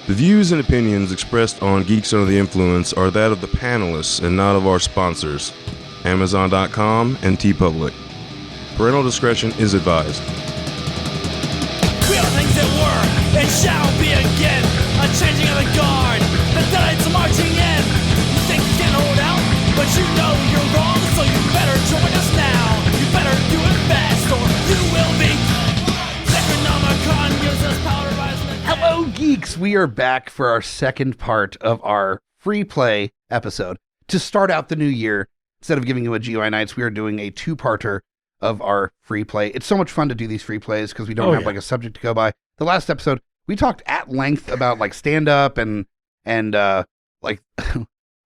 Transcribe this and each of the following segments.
The views and opinions expressed on Geeks Under the Influence are that of the panelists and not of our sponsors, Amazon.com and TeePublic. Parental discretion is advised. We are things that were and shall be again. A changing of the guard, the deadites marching in. You think you can hold out, but you know you're wrong, so you better join us now. You better do it fast, or you will be. Necronomicon uses powder rise. Hello, geeks! We are back for our second part of our Freeplay episode. To start out the new year, instead of giving you a GUI Nights, we are doing a two-parter of our Freeplay. It's so much fun to do these Freeplays because we don't have like a subject to go by. The last episode, we talked at length about like stand-up and like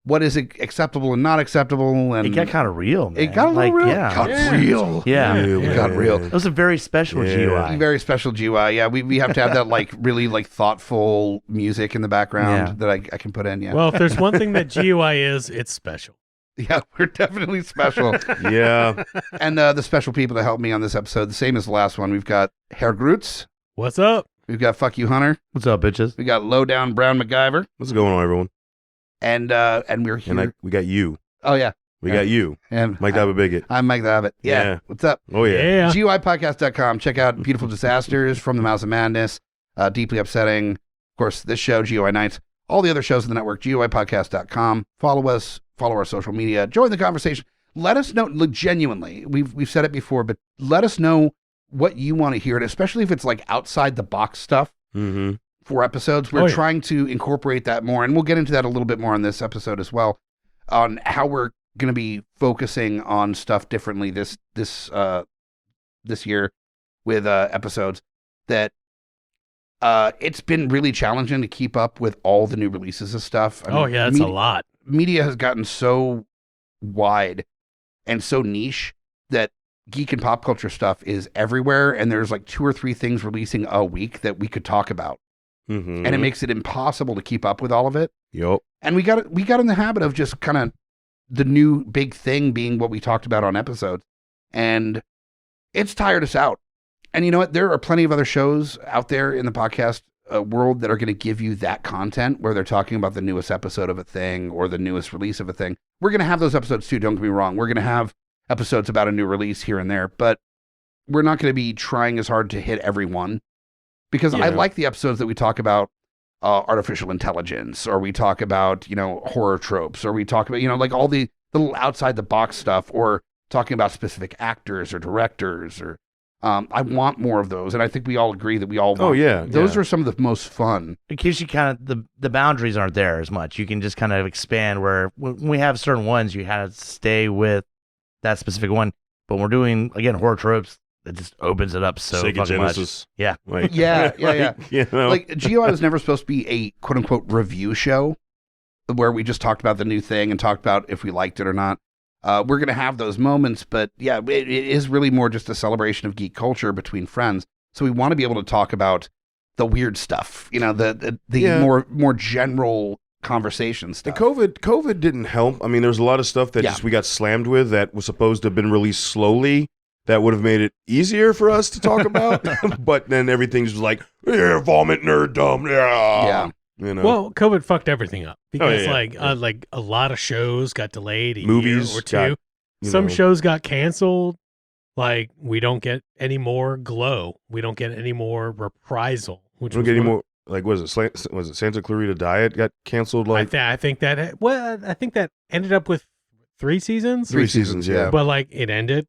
what is acceptable and not acceptable. And it got kind of real, man. It got a little real. Yeah. It got real. Yeah. It got real. It was a very special GUI. Very special GUI. Yeah, we have to have that like really like thoughtful music in the background that I can put in. Yeah. Well, if there's one thing that GUI is, it's special. Yeah, we're definitely special. Yeah. And the special people that helped me on this episode, the same as the last one. We've got Herr Grutz. What's up? We've got Fuck You Hunter. What's up, bitches? We got Lowdown Brown MacGyver. What's going on, everyone? And we're here. And we got you. Oh, yeah. We got you. And Michael Bickett. I'm Mike the Hobbit. Yeah. What's up? Oh, yeah. GUIPodcast.com. Check out Beautiful Disasters, From the Mouths of Madness, Deeply Upsetting. Of course, this show, GUI Nights. All the other shows in the network, GUIPodcast.com. Follow us. Follow our social media. Join the conversation. Let us know, genuinely, we've said it before, but let us know what you want to hear, and especially if it's like outside the box stuff for episodes. We're trying to incorporate that more, and we'll get into that a little bit more on this episode as well, on how we're going to be focusing on stuff differently this year with episodes that it's been really challenging to keep up with all the new releases of stuff. I mean, that's a lot. Media has gotten so wide and so niche that geek and pop culture stuff is everywhere, and there's like 2 or 3 things releasing a week that we could talk about. And it makes it impossible to keep up with all of it. Yep. And we got in the habit of just kind of the new big thing being what we talked about on episodes, and it's tired us out. And you know what? There are plenty of other shows out there in the podcast world that are going to give you that content where they're talking about the newest episode of a thing or the newest release of a thing. We're going to have those episodes too. Don't get me wrong. We're going to have episodes about a new release here and there, but we're not going to be trying as hard to hit every one, because I like the episodes that we talk about artificial intelligence, or we talk about, horror tropes, or we talk about, like all the little outside the box stuff, or talking about specific actors or directors, or I want more of those, and I think we all agree that we all want. Those are some of the most fun. It gives you kind of the boundaries aren't there as much. You can just kind of expand, where when we have certain ones, you have to stay with that specific one. But when we're doing, again, horror tropes, it just opens it up so Sega fucking Genesis. much. Yeah. Like, Yeah. Like, GUI was never supposed to be a quote-unquote review show where we just talked about the new thing and talked about if we liked it or not. We're going to have those moments, but yeah, it is really more just a celebration of geek culture between friends. So we want to be able to talk about the weird stuff, the more general conversation stuff. And COVID didn't help. I mean, there's a lot of stuff that just we got slammed with that was supposed to have been released slowly that would have made it easier for us to talk about. But then everything's just like, vomit, nerd, dumb, Yeah. Well, COVID fucked everything up because like a lot of shows got delayed a Movies year or two. Some shows got canceled. Like, we don't get any more Glow. We don't get any more Reprisal. We don't get any more. Like, was it Santa Clarita Diet got canceled? Like, I think that ended up with 3 seasons. 3 seasons, yeah. But like, it ended.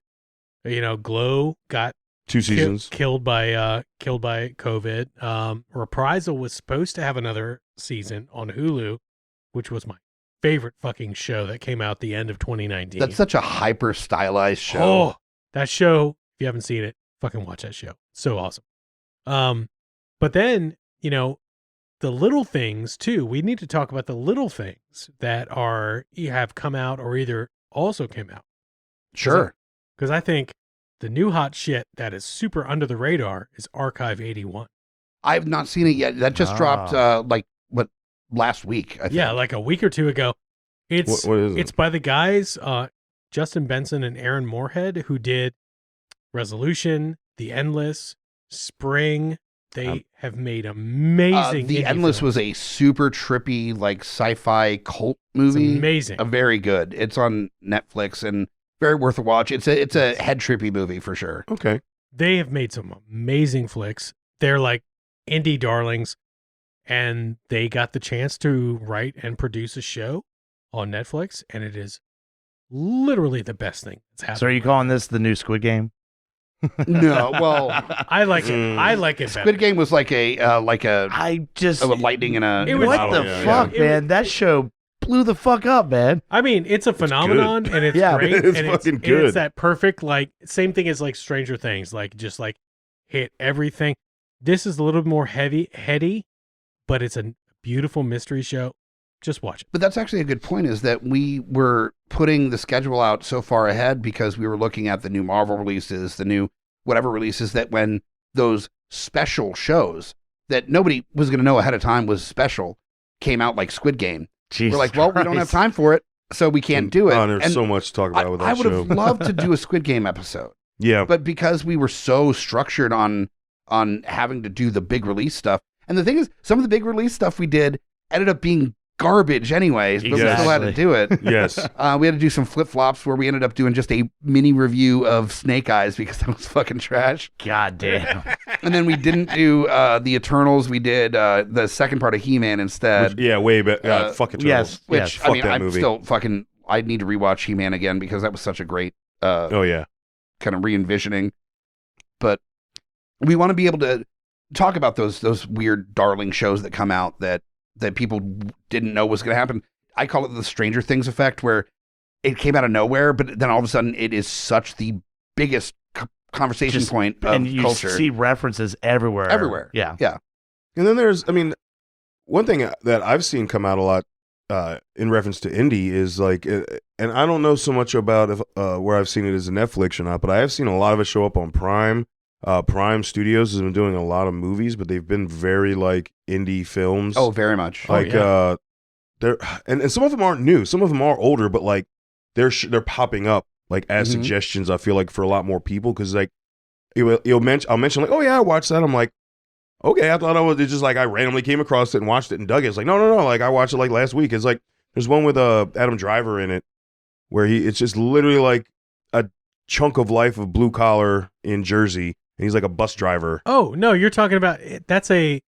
Glow got 2 seasons killed by COVID. Reprisal was supposed to have another season on Hulu, which was my favorite fucking show that came out the end of 2019. That's such a hyper stylized show. Oh, that show! If you haven't seen it, fucking watch that show. So awesome. But then the little things too. We need to talk about the little things that have come out or either also came out. Sure. Because I think the new hot shit that is super under the radar is Archive 81. I've not seen it yet. That just dropped last week, I think. Yeah, like a week or two ago. What is it? It's by the guys Justin Benson and Aaron Moorhead, who did Resolution, The Endless, Spring, They have made amazing. The indie Endless films. was a super trippy, like sci-fi cult It's movie. amazing. Very good. It's on Netflix and very worth a watch. It's a head trippy movie for sure. Okay. They have made some amazing flicks. They're like indie darlings, and they got the chance to write and produce a show on Netflix, and it is literally the best thing that's happened. So are you calling this the new Squid Game? No, well, I like it. I like it better. Squid Game was like a I just lightning in a. It in a was- what bottle. the Yeah, fuck, yeah. man? That show blew the fuck up, man. I mean, it's a phenomenon, and it's Yeah. great. It's and fucking and good. it's that perfect, like, same thing as like Stranger Things, like just like hit everything. This is a little more heady, but it's a beautiful mystery show. Just watch it. But that's actually a good point, is that we were putting the schedule out so far ahead because we were looking at the new Marvel releases, the new whatever releases, that when those special shows that nobody was going to know ahead of time was special came out, like Squid Game. Jesus We're like, well, we don't have Christ. time for it, so we can't do it. Oh, there's And so much to talk about with that I would show. have loved to do a Squid Game episode, Yeah. but because we were so structured on having to do the big release stuff, and the thing is, some of the big release stuff we did ended up being garbage anyways, but we still had to Exactly. do it. Yes. We had to do some flip-flops where we ended up doing just a mini review of Snake Eyes because that was fucking trash. God damn. And then we didn't do the Eternals. We did the second part of He-Man instead. Yeah, way better. Fuck it. yes. Which, yes. I mean, Fuck that I'm movie. still fucking... I need to rewatch He-Man again because that was such a great Oh yeah. kind of re-envisioning. But we want to be able to talk about those weird darling shows that come out that people didn't know was going to happen. I call it the Stranger Things effect, where it came out of nowhere, but then all of a sudden it is such the biggest conversation Just- point of And you culture. see references everywhere. Everywhere. Yeah. And then there's, I mean, one thing that I've seen come out a lot in reference to indie is like, and I don't know so much about if, where I've seen it as a Netflix or not, but I have seen a lot of it show up on Prime. Prime Studios has been doing a lot of movies, but they've been very like indie films. Oh, very much. like they're and some of them aren't new. Some of them are older, but like they're popping up like as Mhm. suggestions. I feel like for a lot more people because like I'll mention like, oh yeah, I watched that. I'm like, okay, I thought it's just like I randomly came across it and watched it and dug it. It's like no, like I watched it like last week. It's like there's one with Adam Driver in it where it's just literally like a chunk of life of blue collar in Jersey, and he's like a bus driver. Oh no, you're talking about that's a.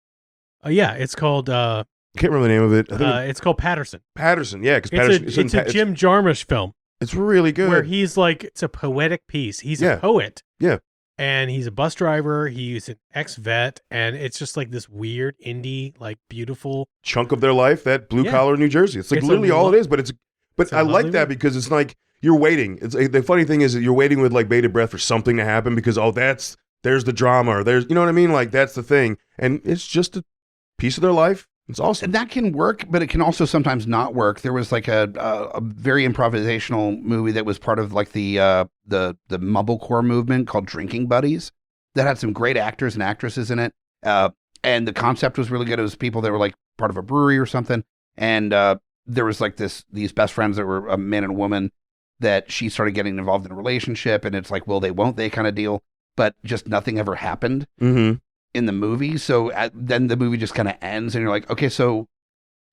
Yeah, it's called. I can't remember the name of it. I think It's called Patterson. Patterson. Yeah, because Patterson. It's a Jim Jarmusch film It's really good. where he's like, it's a poetic piece. He's Yeah. a poet. Yeah. And he's a bus driver. He's an ex-vet, and it's just like this weird indie, like beautiful. chunk of their life, that blue Yeah. collar New Jersey. It's like It's a literally all lo- it is, but it's a I like lovely that movie. because it's like you're waiting. It's the funny thing is that you're waiting with like bated breath for something to happen because there's the drama or there's you know what I mean, like that's the thing, and it's just a piece of their life. It's awesome. And that can work, but it can also sometimes not work. There was like a very improvisational movie that was part of like the mumblecore movement called Drinking Buddies that had some great actors and actresses in it. And the concept was really good. It was people that were like part of a brewery or something. And there was like these best friends that were a man and a woman that she started getting involved in a relationship. And it's like, will they, won't they kind of deal. But just nothing ever happened Mm-hmm. in the movie. So then the movie just kind of ends and you're like, okay, so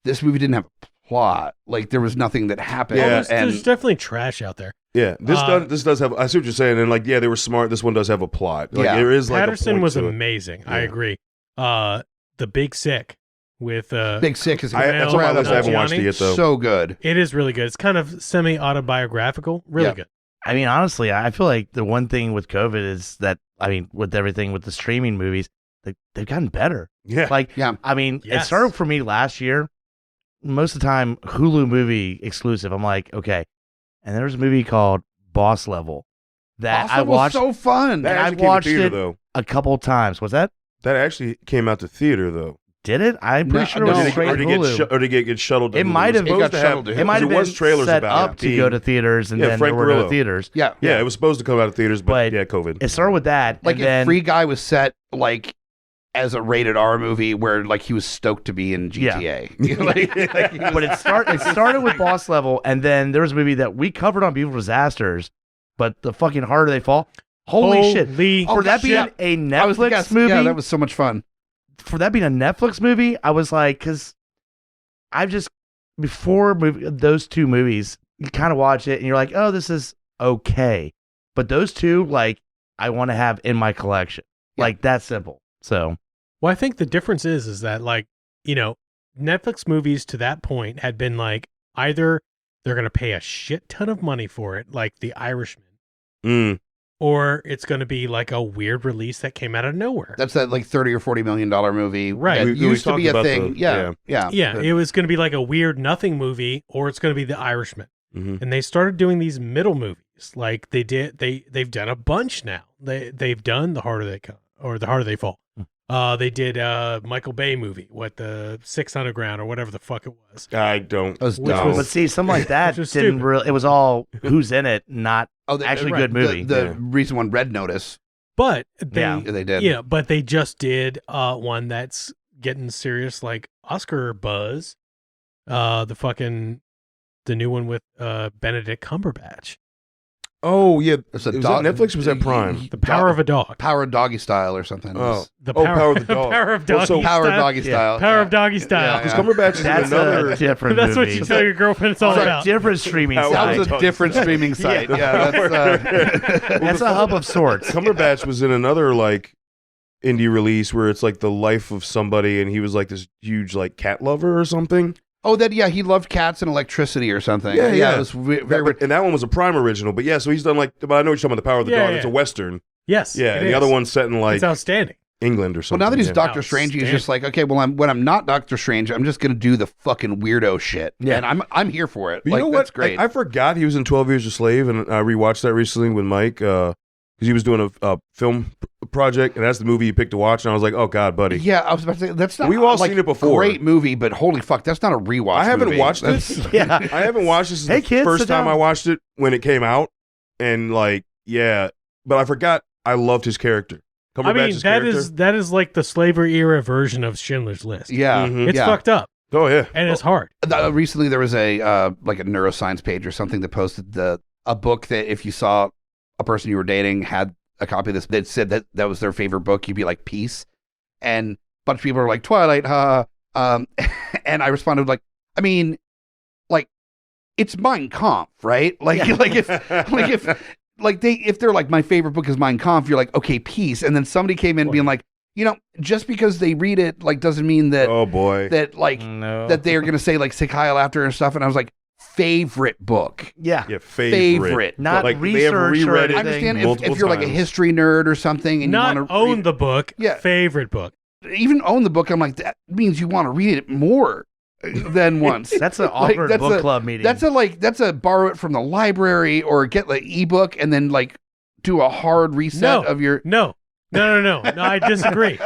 this movie didn't have a plot. Like there was nothing that happened. Yeah. There's definitely trash out there. Yeah, this does have. I see what you're saying, and like, yeah, they were smart. This one does have a plot. Like, Yeah. there is like Patterson a point was to it. amazing. I Yeah. agree. The Big Sick with Big Sick is That's on my list. I haven't watched it yet though. so good. It is really good. It's kind of semi-autobiographical. Really Yeah. good. I mean, honestly, I feel like the one thing with COVID is that, I mean, with everything with the streaming movies, they've gotten better. yeah, Like, Yeah. I mean, it Yes. started for me last year. Most of the time, Hulu movie exclusive. I'm like, okay. And there was a movie called Boss Level that I Awesome was watched so fun. that and I actually came to watched theater it- though. a couple times. Was that? That actually came out to theater though. Did it? I'm pretty sure it no, was did it- straight or Hulu. did it get shuttled? To It Hulu? might have- was supposed it got to shuttled to have. Hulu. It might have there been was trailers set about up it to being- go to theaters, and Yeah, then Frank there were no Grillo. theaters. Yeah. Yeah, it was supposed to come out of theaters, but But yeah, COVID. It started with that, Like and then if Free Guy was set like as a rated R movie where like he was stoked to be in GTA. but it started with Boss Level, and then there was a movie that we covered on Beautiful Disasters, but the fucking harder they fall. Holy shit! Holy For that shit. being a I was the Netflix guest. movie, Yeah, that was so much fun. for that being a Netflix movie, I was like, because I've just those two movies, you kind of watch it and you're like, oh, this is okay. But those two, like, I want to have in my collection. Like, that's simple. So, well, I think the difference is that, like, you know, Netflix movies to that point had been like, either they're going to pay a shit ton of money for it, like The Irishman, or it's going to be like a weird release that came out of nowhere. That's that like $30 or $40 million movie. Right. That We used to be a talked thing. about Yeah, it was going to be like a weird nothing movie, or it's going to be The Irishman. Mhm. And they started doing these middle movies. Like they've done a bunch now. They've done The Harder They Come or The Harder They Fall. They did Michael Bay movie, the 6 Underground or whatever the fuck it was. I don't. That was Which dumb. was- but see, something like that Which was didn't stupid. really. It was all who's in it, not they- actually right, good movie. The recent one, Red Notice. But Yeah. They did. Yeah, but they just did one that's getting serious, like Oscar buzz. The new one with Benedict Cumberbatch, Oh yeah, It's a was dog- that Netflix? Or was that Prime? The Power of a Dog. Power of Doggystyle or something. Oh, The Power of the Dog. Power of Well, Doggy so- Power of Style. Doggystyle. Power of Doggy Style. Because Cumberbatch is in That's another. a different That's what movie. you tell your girlfriend it's all It's a about. different streaming That That was site. a different streaming site. Yeah, That's a hub of sorts. Cumberbatch was in another like indie release where it's like the life of somebody, and he was like this huge like cat lover or something. Oh, he loved cats and electricity or something. Yeah, yeah. It was very. And that one was a Prime original, but yeah, so he's done like. But I know you're talking about the Power of the Yeah, Dog. yeah. It's a Western. Yes. Yeah, it and the is. other one's set in like It's outstanding. England or Well, something. now that he's yeah. Doctor Strange, he's just like, okay, well, when I'm not Doctor Strange, I'm just gonna do the fucking weirdo shit. Yeah. And I'm here for it. But Like, you know what? that's great. I forgot he was in 12 Years a Slave, and I rewatched that recently with Mike because he was doing a film project, and that's the movie he picked to watch, and I was like, oh god, buddy. Yeah, I was about to say that's not. We've all like, seen it before. Great movie, but holy fuck, that's not a rewatch. I haven't movie. watched That's- this. Yeah. I haven't watched this since Hey, the kids, first sit time down. I watched it when it came out, and like, yeah, but I forgot I loved his character. I mean, Cumberbatch's character. that is like the slavery era version of Schindler's List. Yeah, Mhm. It's yeah. fucked up Oh yeah. and it's hard. Recently, there was a like a neuroscience page or something that posted a book that if you saw a person you were dating had a copy of this that said that was their favorite book, you'd be like, peace. And a bunch of people are like, Twilight, and I responded like, I mean, like, it's Mein Kampf, right? Like, if they're like, my favorite book is Mein Kampf, you're like, okay, peace. And then somebody came in being like, you know, just because they read it, like, doesn't mean that Oh boy. that like No. that they are gonna say like Sick Heil after and stuff. And I was like, favorite book. Yeah. Yeah, favorite. Favorite. Not Like, they research have or reread it I anything. understand if multiple you're like a times. history nerd or something and Not you want to own the book. Yeah. Favorite book. even own the book, I'm like, that means you want to read it more than once. That's an Like, awkward that's book a- club meeting. That's a borrow it from the library or get the ebook and then like do a hard reset of your. No, I disagree.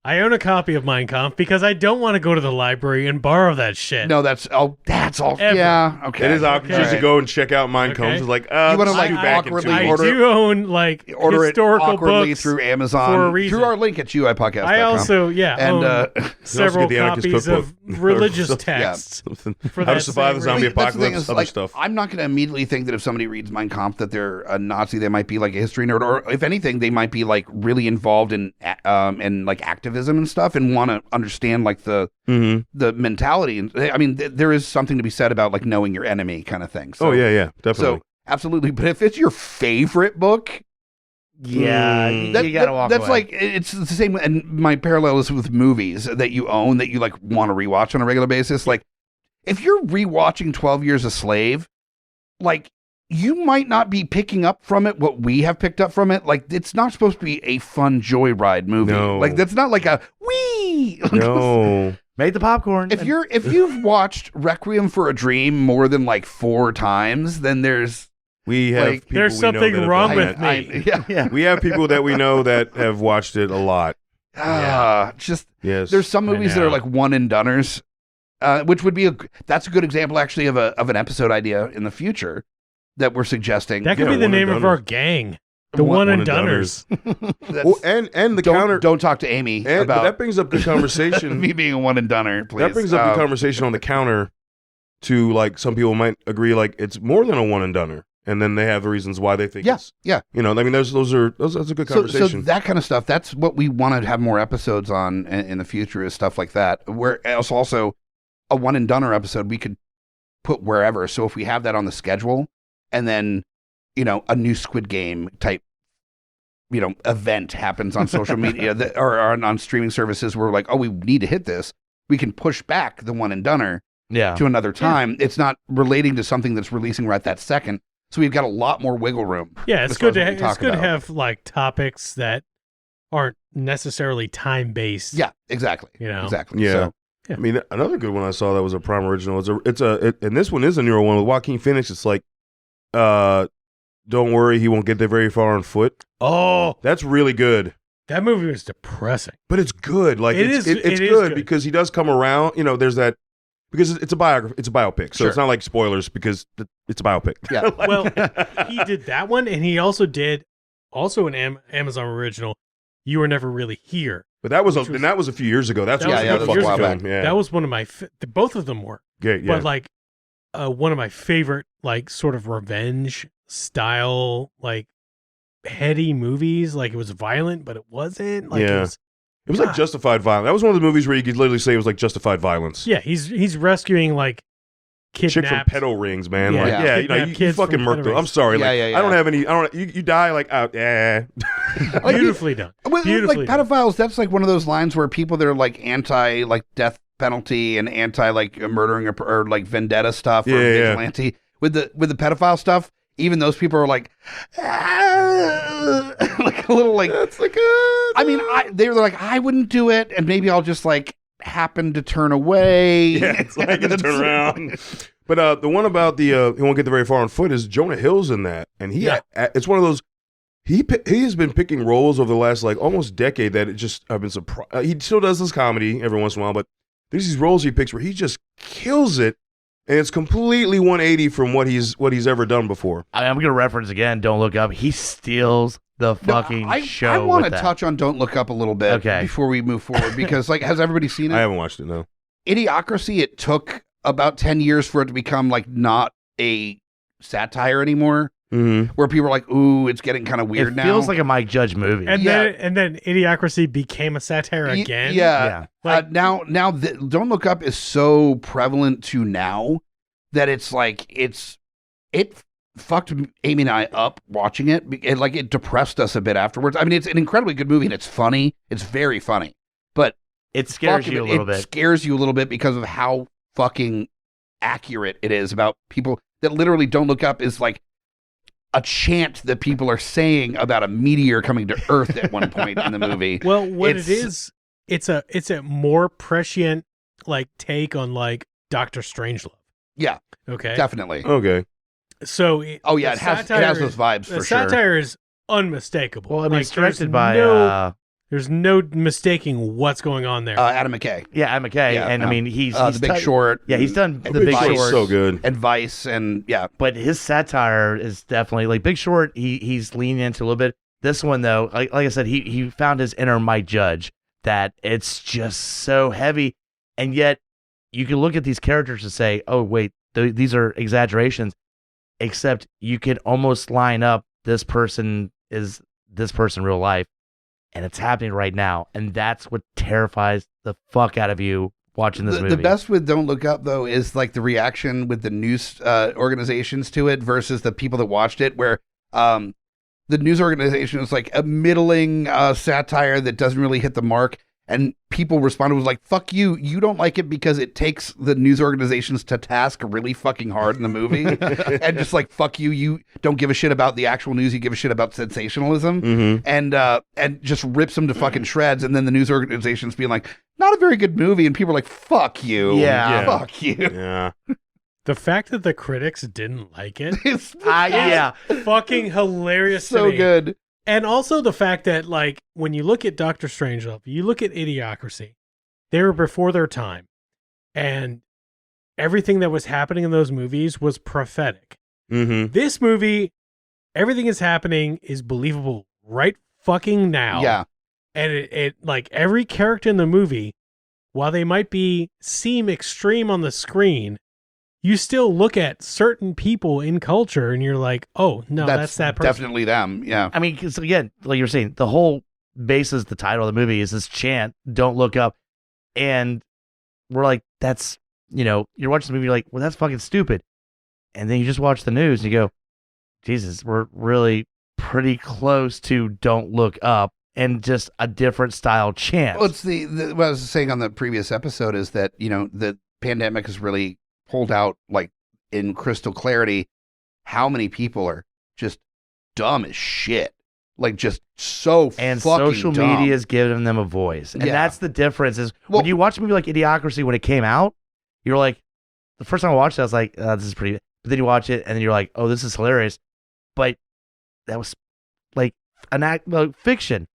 I own a copy of Mein Kampf because I don't want to go to the library and borrow that shit. No, that's all. Ever. Yeah, okay. It is awkward Okay. just to go and check out Mein Okay. Kampf. It's like, You wanna, let's like, do back in awkwardly 2 I weeks. order- do own like Order it historical awkwardly books through Amazon for a reason. through our link at GUIPodcast.com. I also and own several get the Anarchist copies of Cookbook. religious Yeah. texts. Something. For How to that survive the same zombie reason. That's the thing apocalypse, is, other like, stuff. I'm not going to immediately think that if somebody reads Mein Kampf that they're a Nazi. They might be like a history nerd, or if anything, they might be like really involved in like activism and stuff, and want to understand like the mentality. And I mean, there is something to be said about like knowing your enemy, kind of thing. So, Oh yeah, definitely. So absolutely, but if it's your favorite book, yeah, you gotta walk that's away. like it's the same. And my parallel is with movies that you own that you like want to rewatch on a regular basis. Like if you're rewatching 12 Years a Slave, like you might not be picking up from it what we have picked up from it. Like it's not supposed to be a fun joyride movie. No. Like that's not like a wee. No. Make the popcorn. If you've watched Requiem for a Dream more than like 4 times, then there's We have Like, people there's we know something that have wrong done with that. me. yeah. We have people that we know that have watched it a lot. Just Yes. there's some I movies that are know. like one and doneers, which would be that's a good example actually of an episode idea in the future that we're suggesting. That could Yeah, be the one name and of our doners. gang. The one and doners. That's- Well, and the counter. don't talk to Amy And, but about that brings up good conversation. me being a one and doner, please. That brings up the conversation on the counter to like some people might agree like it's more than a one and doner. and then they have the reasons why they think it's, yeah. You know, I mean, that's a good conversation. So that kind of stuff, that's what we want to have more episodes on in the future, is stuff like that. Where also a one and doneer episode we could put wherever. So if we have that on the schedule, and then, you know, a new Squid Game type, you know, event happens on social media or on streaming services, where we're like, oh, we need to hit this, we can push back the one and doneer to another time. Yeah. It's not relating to something that's releasing right that second. So we've got a lot more wiggle room. Yeah, it's good to have like topics that aren't necessarily time based. Yeah, exactly. You know, exactly. Yeah. So, I mean, another good one I saw that was a Prime original. And this one is a newer one with Joaquin Phoenix. It's like, don't worry, he won't get there very far on foot. Oh, that's really good. That movie was depressing, but it's good. Like it's good because he does come around. You know, there's that. Because it's a biography, it's a biopic, so it's not like spoilers because it's a biopic. Yeah. Well, he did that one, and he also did an Amazon original. You Were Never Really Here. But that was a few years ago. That's a while back. Yeah. That was one of my both of them were. Great, yeah. But like one of my favorite like sort of revenge style like heady movies. Like it was violent, but it wasn't. Like it was like justified violence. That was one of the movies where you could literally say it was like justified violence. Yeah, he's rescuing like kidnapped chick from pedo rings, man. You know, you fucking murked them. I'm sorry. I don't have any. You die like Beautifully done. Beautifully like pedophiles. That's like one of those lines where people that are like anti like death penalty and anti like murdering or like vendetta stuff or vigilante with the pedophile stuff. Even those people are like, like a little like. That's like I mean, they were like, I wouldn't do it, and maybe I'll just like happen to turn away. Yeah, it's like to turn around. But the one about the he won't get very far on foot is Jonah Hill's in that, and it's one of those. He has been picking roles over the last like almost decade that I've been surprised. He still does this comedy every once in a while, but there's these roles he picks where he just kills it. And it's completely 180 from what he's ever done before. I'm going to reference again, Don't Look Up. He steals the fucking show. I want to touch on Don't Look Up a little bit before we move forward, because like, has everybody seen it? I haven't watched it, no. Idiocracy, it took about 10 years for it to become like not a satire anymore. Mm-hmm. Where people are like, ooh, it's getting kind of weird now. It feels like a Mike Judge movie. And then Idiocracy became a satire again. Yeah. Like, now Don't Look Up is so prevalent to now that it's like, it fucked Amy and I up watching it. It depressed us a bit afterwards. I mean, it's an incredibly good movie and it's funny. It's very funny. But it scares you a little bit. It scares you a little bit because of how fucking accurate it is about people that literally Don't Look Up is like a chant that people are saying about a meteor coming to Earth at one point in the movie. Well, it's a more prescient like take on like Dr. Strangelove. Yeah. Okay. Definitely. Okay. So it has those vibes for sure. The satire is unmistakable. Well, I mean, it's directed by there's no mistaking what's going on there. Adam McKay. Yeah, Adam McKay. Yeah, and I mean, he's The Big Short. Yeah, he's done The Big Short. So good. And Vice and But his satire is definitely like Big Short. He's leaning into a little bit. This one though, like I said, he found his inner Mike Judge that it's just so heavy, and yet you can look at these characters and say, oh wait, these are exaggerations. Except you could almost line up this person is this person in real life. And it's happening right now. And that's what terrifies the fuck out of you watching this movie. The best with Don't Look Up, though, is like the reaction with the news organizations to it versus the people that watched it, where the news organization is like a middling satire that doesn't really hit the mark. And people responded was like, fuck you. You don't like it because it takes the news organizations to task really fucking hard in the movie. And just like, fuck you. You don't give a shit about the actual news. You give a shit about sensationalism. Mm-hmm. And just rips them to fucking shreds. And then the news organizations being like, not a very good movie. And people are like, fuck you. Yeah. Fuck you. Yeah. The fact that the critics didn't like it It's fucking hilarious so to me. good. And also the fact that, like, when you look at Dr. Strangelove, you look at Idiocracy, they were before their time. And everything that was happening in those movies was prophetic. Mm-hmm. This movie, everything is happening is believable right fucking now. Yeah. And it like, every character in the movie, while they might seem extreme on the screen, you still look at certain people in culture and you're like, oh, no, that's that person. Definitely them. Yeah. I mean, because again, like you were saying, the whole basis, the title of the movie is this chant, "Don't look up," and we're like, that's, you're watching the movie, you're like, well, that's fucking stupid, and then you just watch the news and you go, Jesus, we're really pretty close to "Don't look up" and just a different style chant. Well, it's what I was saying on the previous episode is that, the pandemic has really pulled out, like, in crystal clarity, how many people are just dumb as shit. Like, just so and fucking social dumb. media is giving them a voice. And Yeah. that's the difference is when you watch a movie like Idiocracy when it came out, you're like, the first time I watched it, I was like, this is pretty, but then you watch it and then you're like, oh, this is hilarious. But that was like fiction.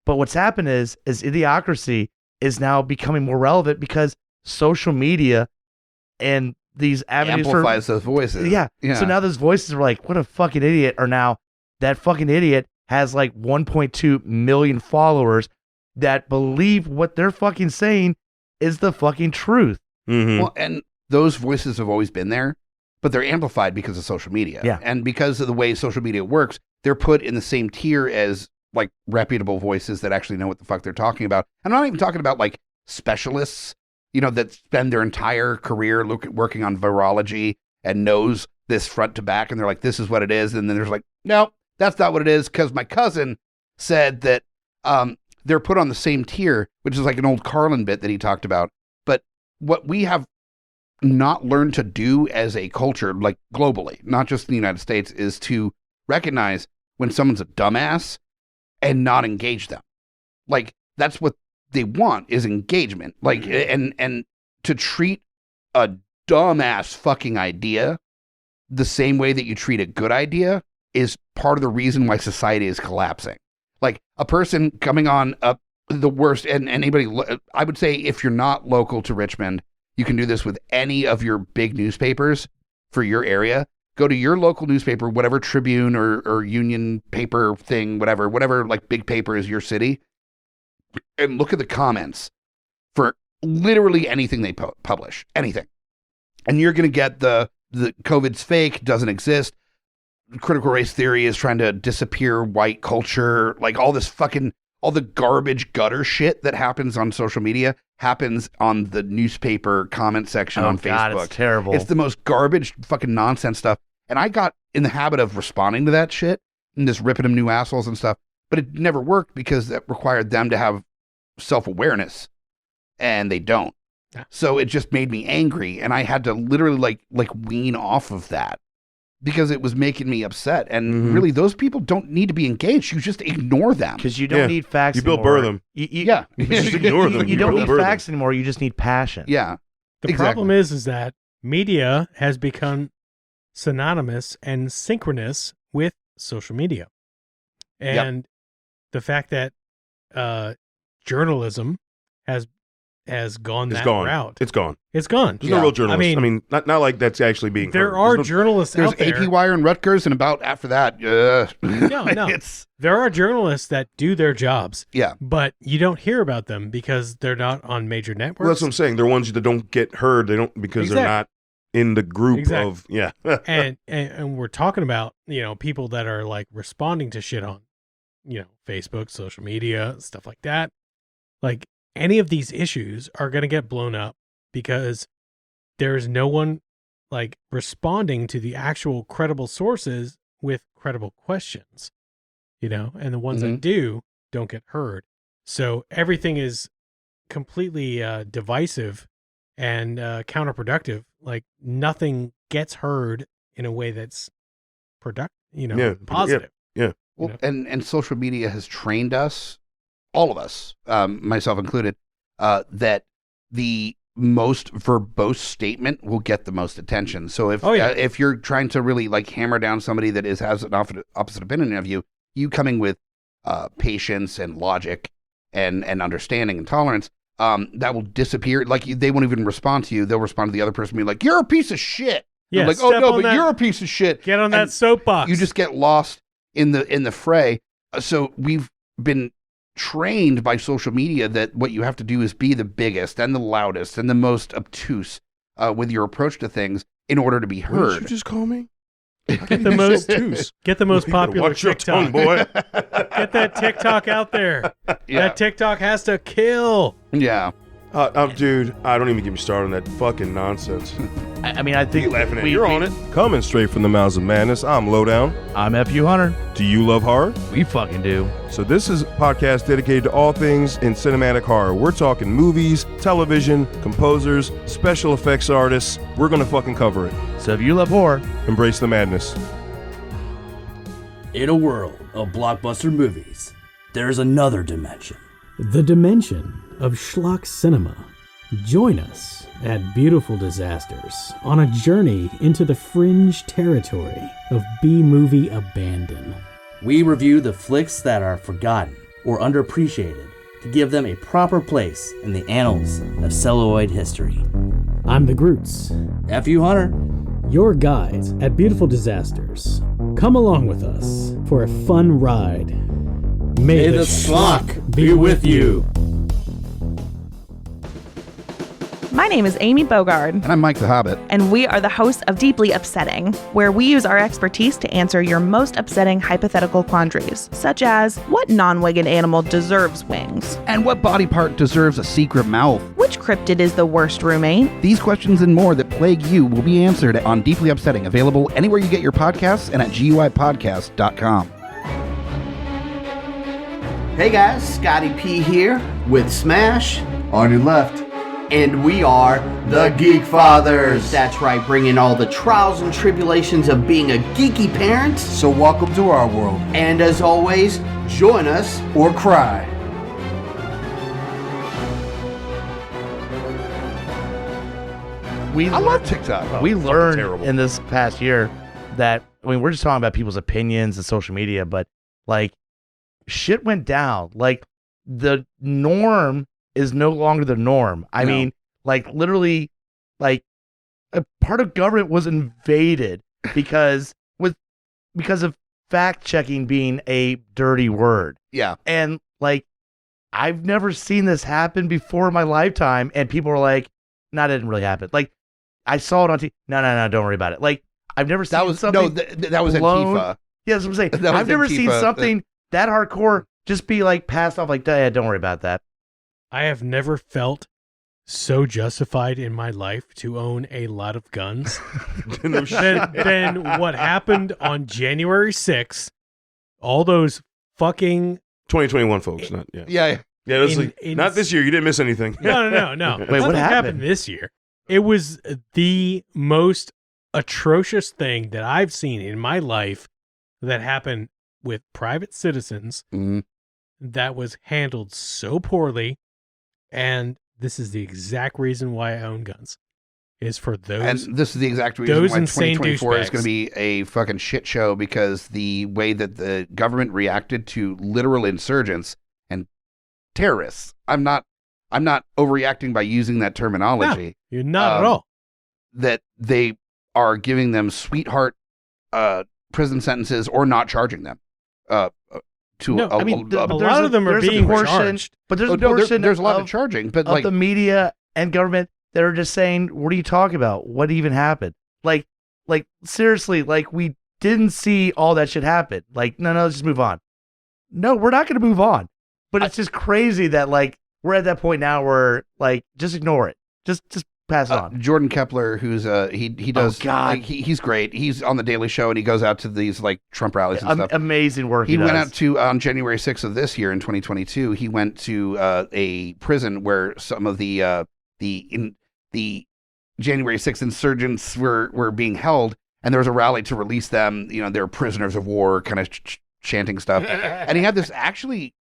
But what's happened is Idiocracy is now becoming more relevant because social media and these avenues amplifies those voices. Yeah. So now those voices are like, what a fucking idiot. Or now that fucking idiot has like 1.2 million followers that believe what they're fucking saying is the fucking truth. Mm-hmm. Well, and those voices have always been there, but they're amplified because of social media. Yeah. And because of the way social media works, they're put in the same tier as like reputable voices that actually know what the fuck they're talking about. I'm not even talking about like specialists, that spend their entire career working on virology and knows this front to back. And they're like, this is what it is. And then there's like, no, that's not what it is. Because my cousin said that they're put on the same tier, which is like an old Carlin bit that he talked about. But what we have not learned to do as a culture, like globally, not just in the United States, is to recognize when someone's a dumbass and not engage them. Like, that's what they want, is engagement. Like, and to treat a dumbass fucking idea the same way that you treat a good idea is part of the reason why society is collapsing. Like, a person coming on the worst, and anybody, I would say if you're not local to Richmond, you can do this with any of your big newspapers for your area. Go to your local newspaper, whatever Tribune or Union paper thing, whatever like big paper is your city, and look at the comments for literally anything they publish, anything. And you're going to get the COVID's fake, doesn't exist. Critical race theory is trying to disappear white culture. Like all the garbage gutter shit that happens on social media happens on the newspaper comment section on God, Facebook. It's terrible. It's the most garbage fucking nonsense stuff. And I got in the habit of responding to that shit and just ripping them new assholes and stuff. But it never worked because that required them to have self-awareness, and they don't. Yeah. So it just made me angry, and I had to literally like wean off of that because it was making me upset. And really, those people don't need to be engaged. You just ignore them. Because you don't need facts You Bill anymore. Burr them. You Just ignore them. You don't Bill need Burr them. facts anymore. You just need passion. Yeah. The problem is that media has become synonymous and synchronous with social media. And the fact that journalism has gone It's that gone. route. It's gone. It's gone. There's no real journalists. I mean, not like that's actually being there heard. are There's journalists There's out there. AP Wire and Rutgers, and about after that, No. There are journalists that do their jobs. Yeah. But you don't hear about them because they're not on major networks. Well, that's what I'm saying. They're ones that don't get heard. They don't because they're not in the group of and we're talking about, people that are like responding to shit on, Facebook, social media, stuff like that. Like any of these issues are going to get blown up because there is no one like responding to the actual credible sources with credible questions, and the ones that do don't get heard. So everything is completely divisive and counterproductive. Like nothing gets heard in a way that's productive, positive. Yeah. Well, and social media has trained us, all of us, myself included, that the most verbose statement will get the most attention. So if you're trying to really like hammer down somebody that has an opposite opinion of you, you coming with patience and logic and understanding and tolerance, that will disappear. Like they won't even respond to you. They'll respond to the other person and be like, "You're a piece of shit." Yeah, like, oh no, but you're a piece of shit. Get on that soapbox. You just get lost in the fray. So we've been trained by social media that what you have to do is be the biggest and the loudest and the most obtuse with your approach to things. in order to be What did heard. you just call me? Get the most popular Watch your TikTok. tongue, boy. Get that TikTok out there. Yeah. That TikTok has to kill. Yeah. Dude, I don't even get me started on that fucking nonsense. I mean, I think You laughing at You're on it. Coming straight from the mouths of madness, I'm Lowdown. I'm FU Hunter. Do you love horror? We fucking do. So this is a podcast dedicated to all things in cinematic horror. We're talking movies, television, composers, special effects artists. We're gonna fucking cover it. So if you love horror, Embrace the madness. In a world of blockbuster movies, there's another dimension. The dimension of schlock cinema. Join us at Beautiful Disasters on a journey into the fringe territory of B-movie abandon. We review the flicks that are forgotten or underappreciated to give them a proper place in the annals of celluloid history. I'm the Grutz, FU Hunter. your guides at Beautiful Disasters. Come along with us for a fun ride. May the schlock be with you. My name is Amy Bogard, And I'm Mike the Hobbit. and we are the hosts of Deeply Upsetting, where we use our expertise to answer your most upsetting hypothetical quandaries, such as what non-winged animal deserves wings? And what body part deserves a secret mouth? Which cryptid is the worst roommate? These questions and more that plague you will be answered on Deeply Upsetting, available anywhere you get your podcasts and at GUIPodcast.com. Hey guys, Scotty P here with Smash on your left. And we are the Geek Fathers. That's right, bringing all the trials and tribulations of being a geeky parent. So welcome to our world. And as always, join us Or cry. I love TikTok. we learned terrible. in this past year that, I mean, we're just talking about people's opinions and social media, but like shit went down. Like the norm is no longer the norm. I No. mean, like literally, like a part of government was invaded because of fact checking being a dirty word. Yeah. And like, I've never seen this happen before in my lifetime. And people were like, "No, that didn't really happen." Like, I saw it on TV. No, don't worry about it. Like, I've never seen That was something. that was blown- Antifa. Yeah, that's what I'm saying. That was I've never seen Antifa. something that hardcore just be like passed off like, "Yeah, don't worry about that." I have never felt so justified in my life to own a lot of guns No shit. than what happened on January 6th. All those fucking 2021, folks. Not yeah. Yeah. Yeah, it was In- like, in- not this year. You didn't miss anything. no. Wait, what Nothing happened? this year? It was the most atrocious thing that I've seen in my life that happened with private citizens Mhm. that was handled so poorly. And this is the exact reason why I own guns, is for those. And this is the exact reason those why insane 2024 is douchebags. going to be a fucking shit show, because the way that the government reacted to literal insurgents and terrorists. I'm not overreacting by using that terminology. You're not at all. That they are giving them sweetheart prison sentences or not charging them. To No, I mean, a There's lot of them are there's a being portion, charged. but there's oh, a no, portion there's a lot of, of charging, but of like the media and government that are just saying, "What are you talking about? What even happened?" Like seriously, like we didn't see all that shit happen. Like, no, let's just move on. No, we're not going to move on. But it's just crazy that like we're at that point now where like just ignore it, just pass it on. Jordan Kepler, who's he does God. like, he's great. He's on the Daily Show and he goes out to these like Trump rallies and stuff. Amazing work. He went does. out to on January 6th of this year in 2022. He went to a prison where some of the January 6th insurgents were being held, and there was a rally to release them. You know, they're prisoners of war, kind of chanting stuff. And he had this actually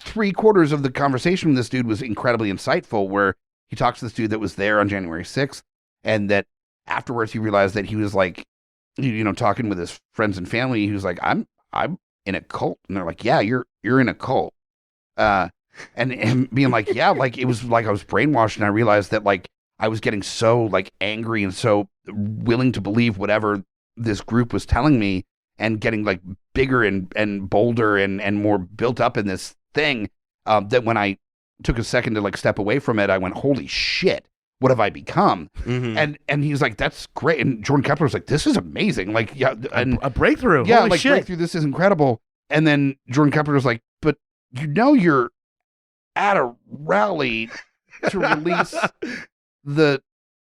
3/4 of the conversation with this dude was incredibly insightful, where he talks to this dude that was there on January 6th, and that afterwards he realized that he was like, you know, talking with his friends and family. He was like, I'm in a cult. And they're like, yeah, you're in a cult. And being like, yeah, like it was like I was brainwashed, and I realized that like I was getting so like angry and so willing to believe whatever this group was telling me, and getting like bigger and bolder and more built up in this thing, that when I took a second to like step away from it, I went, holy shit, what have I become? Mhm. And he's like, that's great. And Jordan Kepler's like, this is amazing. Like, yeah, and A breakthrough. yeah, Holy like shit. breakthrough. This is incredible. And then Jordan Kepler was like, but you're at a rally to release the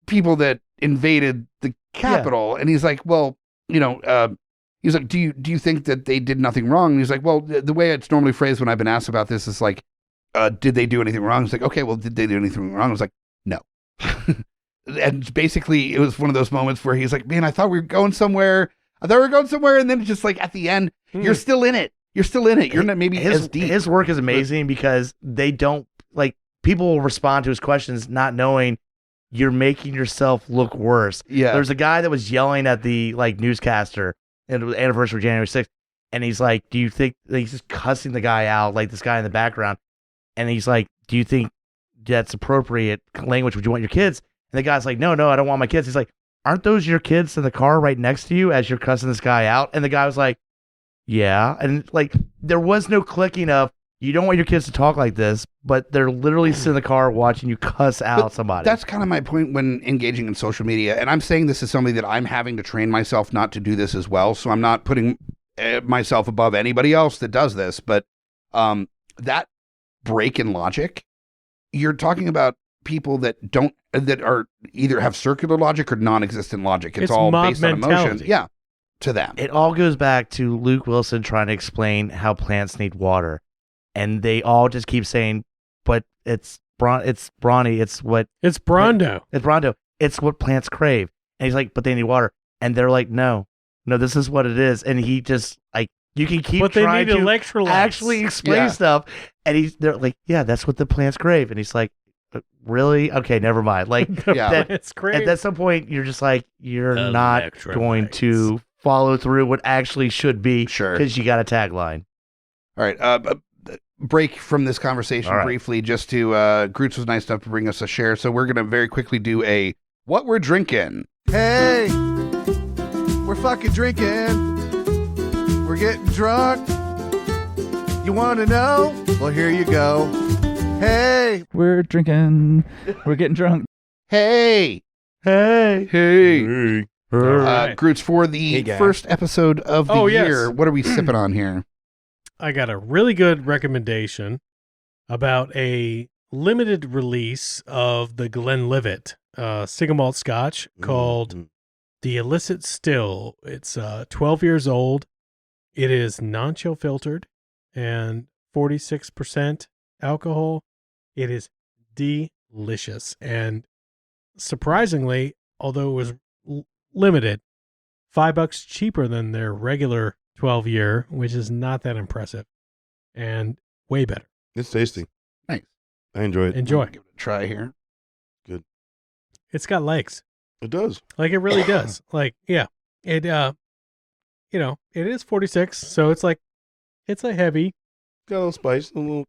people that invaded the Capitol. And he's like, well, he's like, do you think that they did nothing wrong? And he's like, well, the way it's normally phrased when I've been asked about this is like, did they do anything wrong? It's like, okay, well, did they do anything wrong? I was like, no. And basically, it was one of those moments where he's like, man, I thought we were going somewhere. And then it's just like at the end, you're still in it. You're still in it. You're not maybe as deep. His work is amazing because they don't, like, people will respond to his questions not knowing you're making yourself look worse. Yeah. There's a guy that was yelling at the, like, newscaster and it was anniversary of January 6th. And he's like, do you think, like, he's just cussing the guy out, like this guy in the background. And he's like, do you think that's appropriate language? Would you want your kids? And the guy's like, no, I don't want my kids. He's like, aren't those your kids in the car right next to you as you're cussing this guy out? And the guy was like, yeah. And like, there was no clicking of, you don't want your kids to talk like this, but they're literally sitting in the car watching you cuss out somebody. That's kind of my point when engaging in social media. And I'm saying this is something that I'm having to train myself not to do this as well. So I'm not putting myself above anybody else that does this. But that break in logic, you're talking about people that are either have circular logic or non-existent logic. It's all mob based on mentality. emotion. Yeah, to them. It all goes back to Luke Wilson trying to explain how plants need water. And they all just keep saying, but it's brawny. It's Brondo. It's Brondo. It's Brondo. It's what plants crave. And he's like, but they need water. And they're like, no, this is what it is. And he just, like, you can keep But they trying need to electrolytes. actually explain stuff. And they're like, yeah, that's what the plants crave. And he's like, really? Okay, never mind. Like, It's great. at some point, you're just like, you're not going to follow through what actually should be. Sure. Because you got a tagline. All right. Break from this conversation All right. briefly just to Grutz was nice enough to bring us a share. So we're going to very quickly do a what we're drinking. Hey, we're fucking drinking. We're getting drunk. You want to know? Well, here you go. Hey, We're drinking. We're getting drunk. Hey. Hey. Hey. Grutz, for the Hey, guy. first episode of the yes. year, what are we sipping on here? I got a really good recommendation about a limited release of the Glenlivet single malt scotch called The Illicit Still. It's 12 years old. It is non-chill filtered and 46% alcohol. It is delicious. And surprisingly, although it was limited, $5 cheaper than their regular 12-year, which is not that impressive, and way better. It's tasty. Nice. I enjoy it. Enjoy. Give it a try here. It's got legs. It does. Like, it really does. Like, yeah. It, it is 46, so it's like, it's a heavy. Got a little spice, a little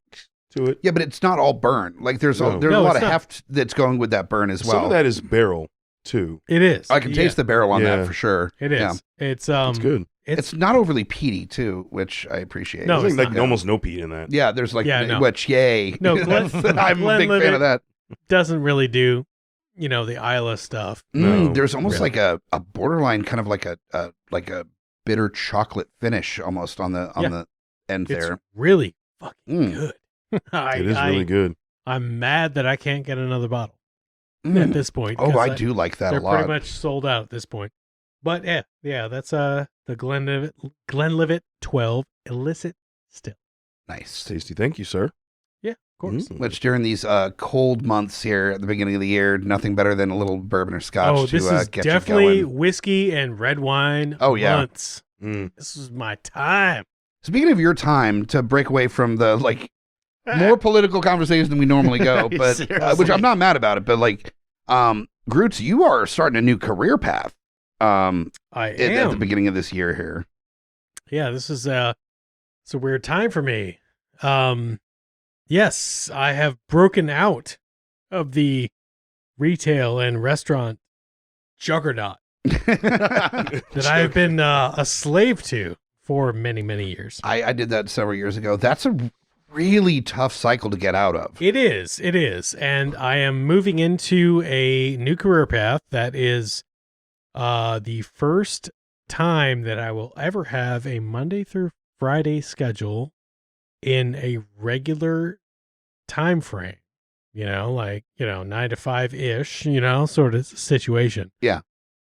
to it. Yeah, but it's not all burn. Like there's a No. lot it's of not. heft that's going with that burn as well. Some of that is barrel too. It is. I can taste the barrel on Yeah. that for sure. It is. Yeah. It's It's good. It's not overly peaty too, which I appreciate. No, There's it's like not. almost no peat in that. Yeah, there's like Yeah, no. which yay. No, Glen- I'm a big fan Glenlivet of that. doesn't really do, the Isla stuff. No, There's almost really. like a borderline kind of like a bitter chocolate finish almost on the end It's there. really fucking Mm. good. It is really good. I'm mad that I can't get another bottle Mm. at this point. Oh, 'cause I do like that a They're lot. pretty much sold out at this point. But yeah, that's the Glenlivet 12 illicit still. It's Nice. tasty. Thank you, sir. Yeah, of course. Mm. Which during these cold months here at the beginning of the year, nothing better than a little bourbon or scotch Oh, to this is get you definitely going. whiskey and red wine. Oh, yeah. months. Mm. This is my time. Speaking of your time to break away from the more political conversation than we normally go, but Seriously. which I'm not mad about it, but Grutz, you are starting a new career path. I At am. the beginning of this year here. Yeah, this is it's a weird time for me. Yes, I have broken out of the retail and restaurant juggernaut that I have been a slave to for many, many years. I did that several years ago. That's a really tough cycle to get out of. It is. And I am moving into a new career path that is the first time that I will ever have a Monday through Friday schedule in a regular time frame. 9 to 5-ish, sort of situation. Yeah.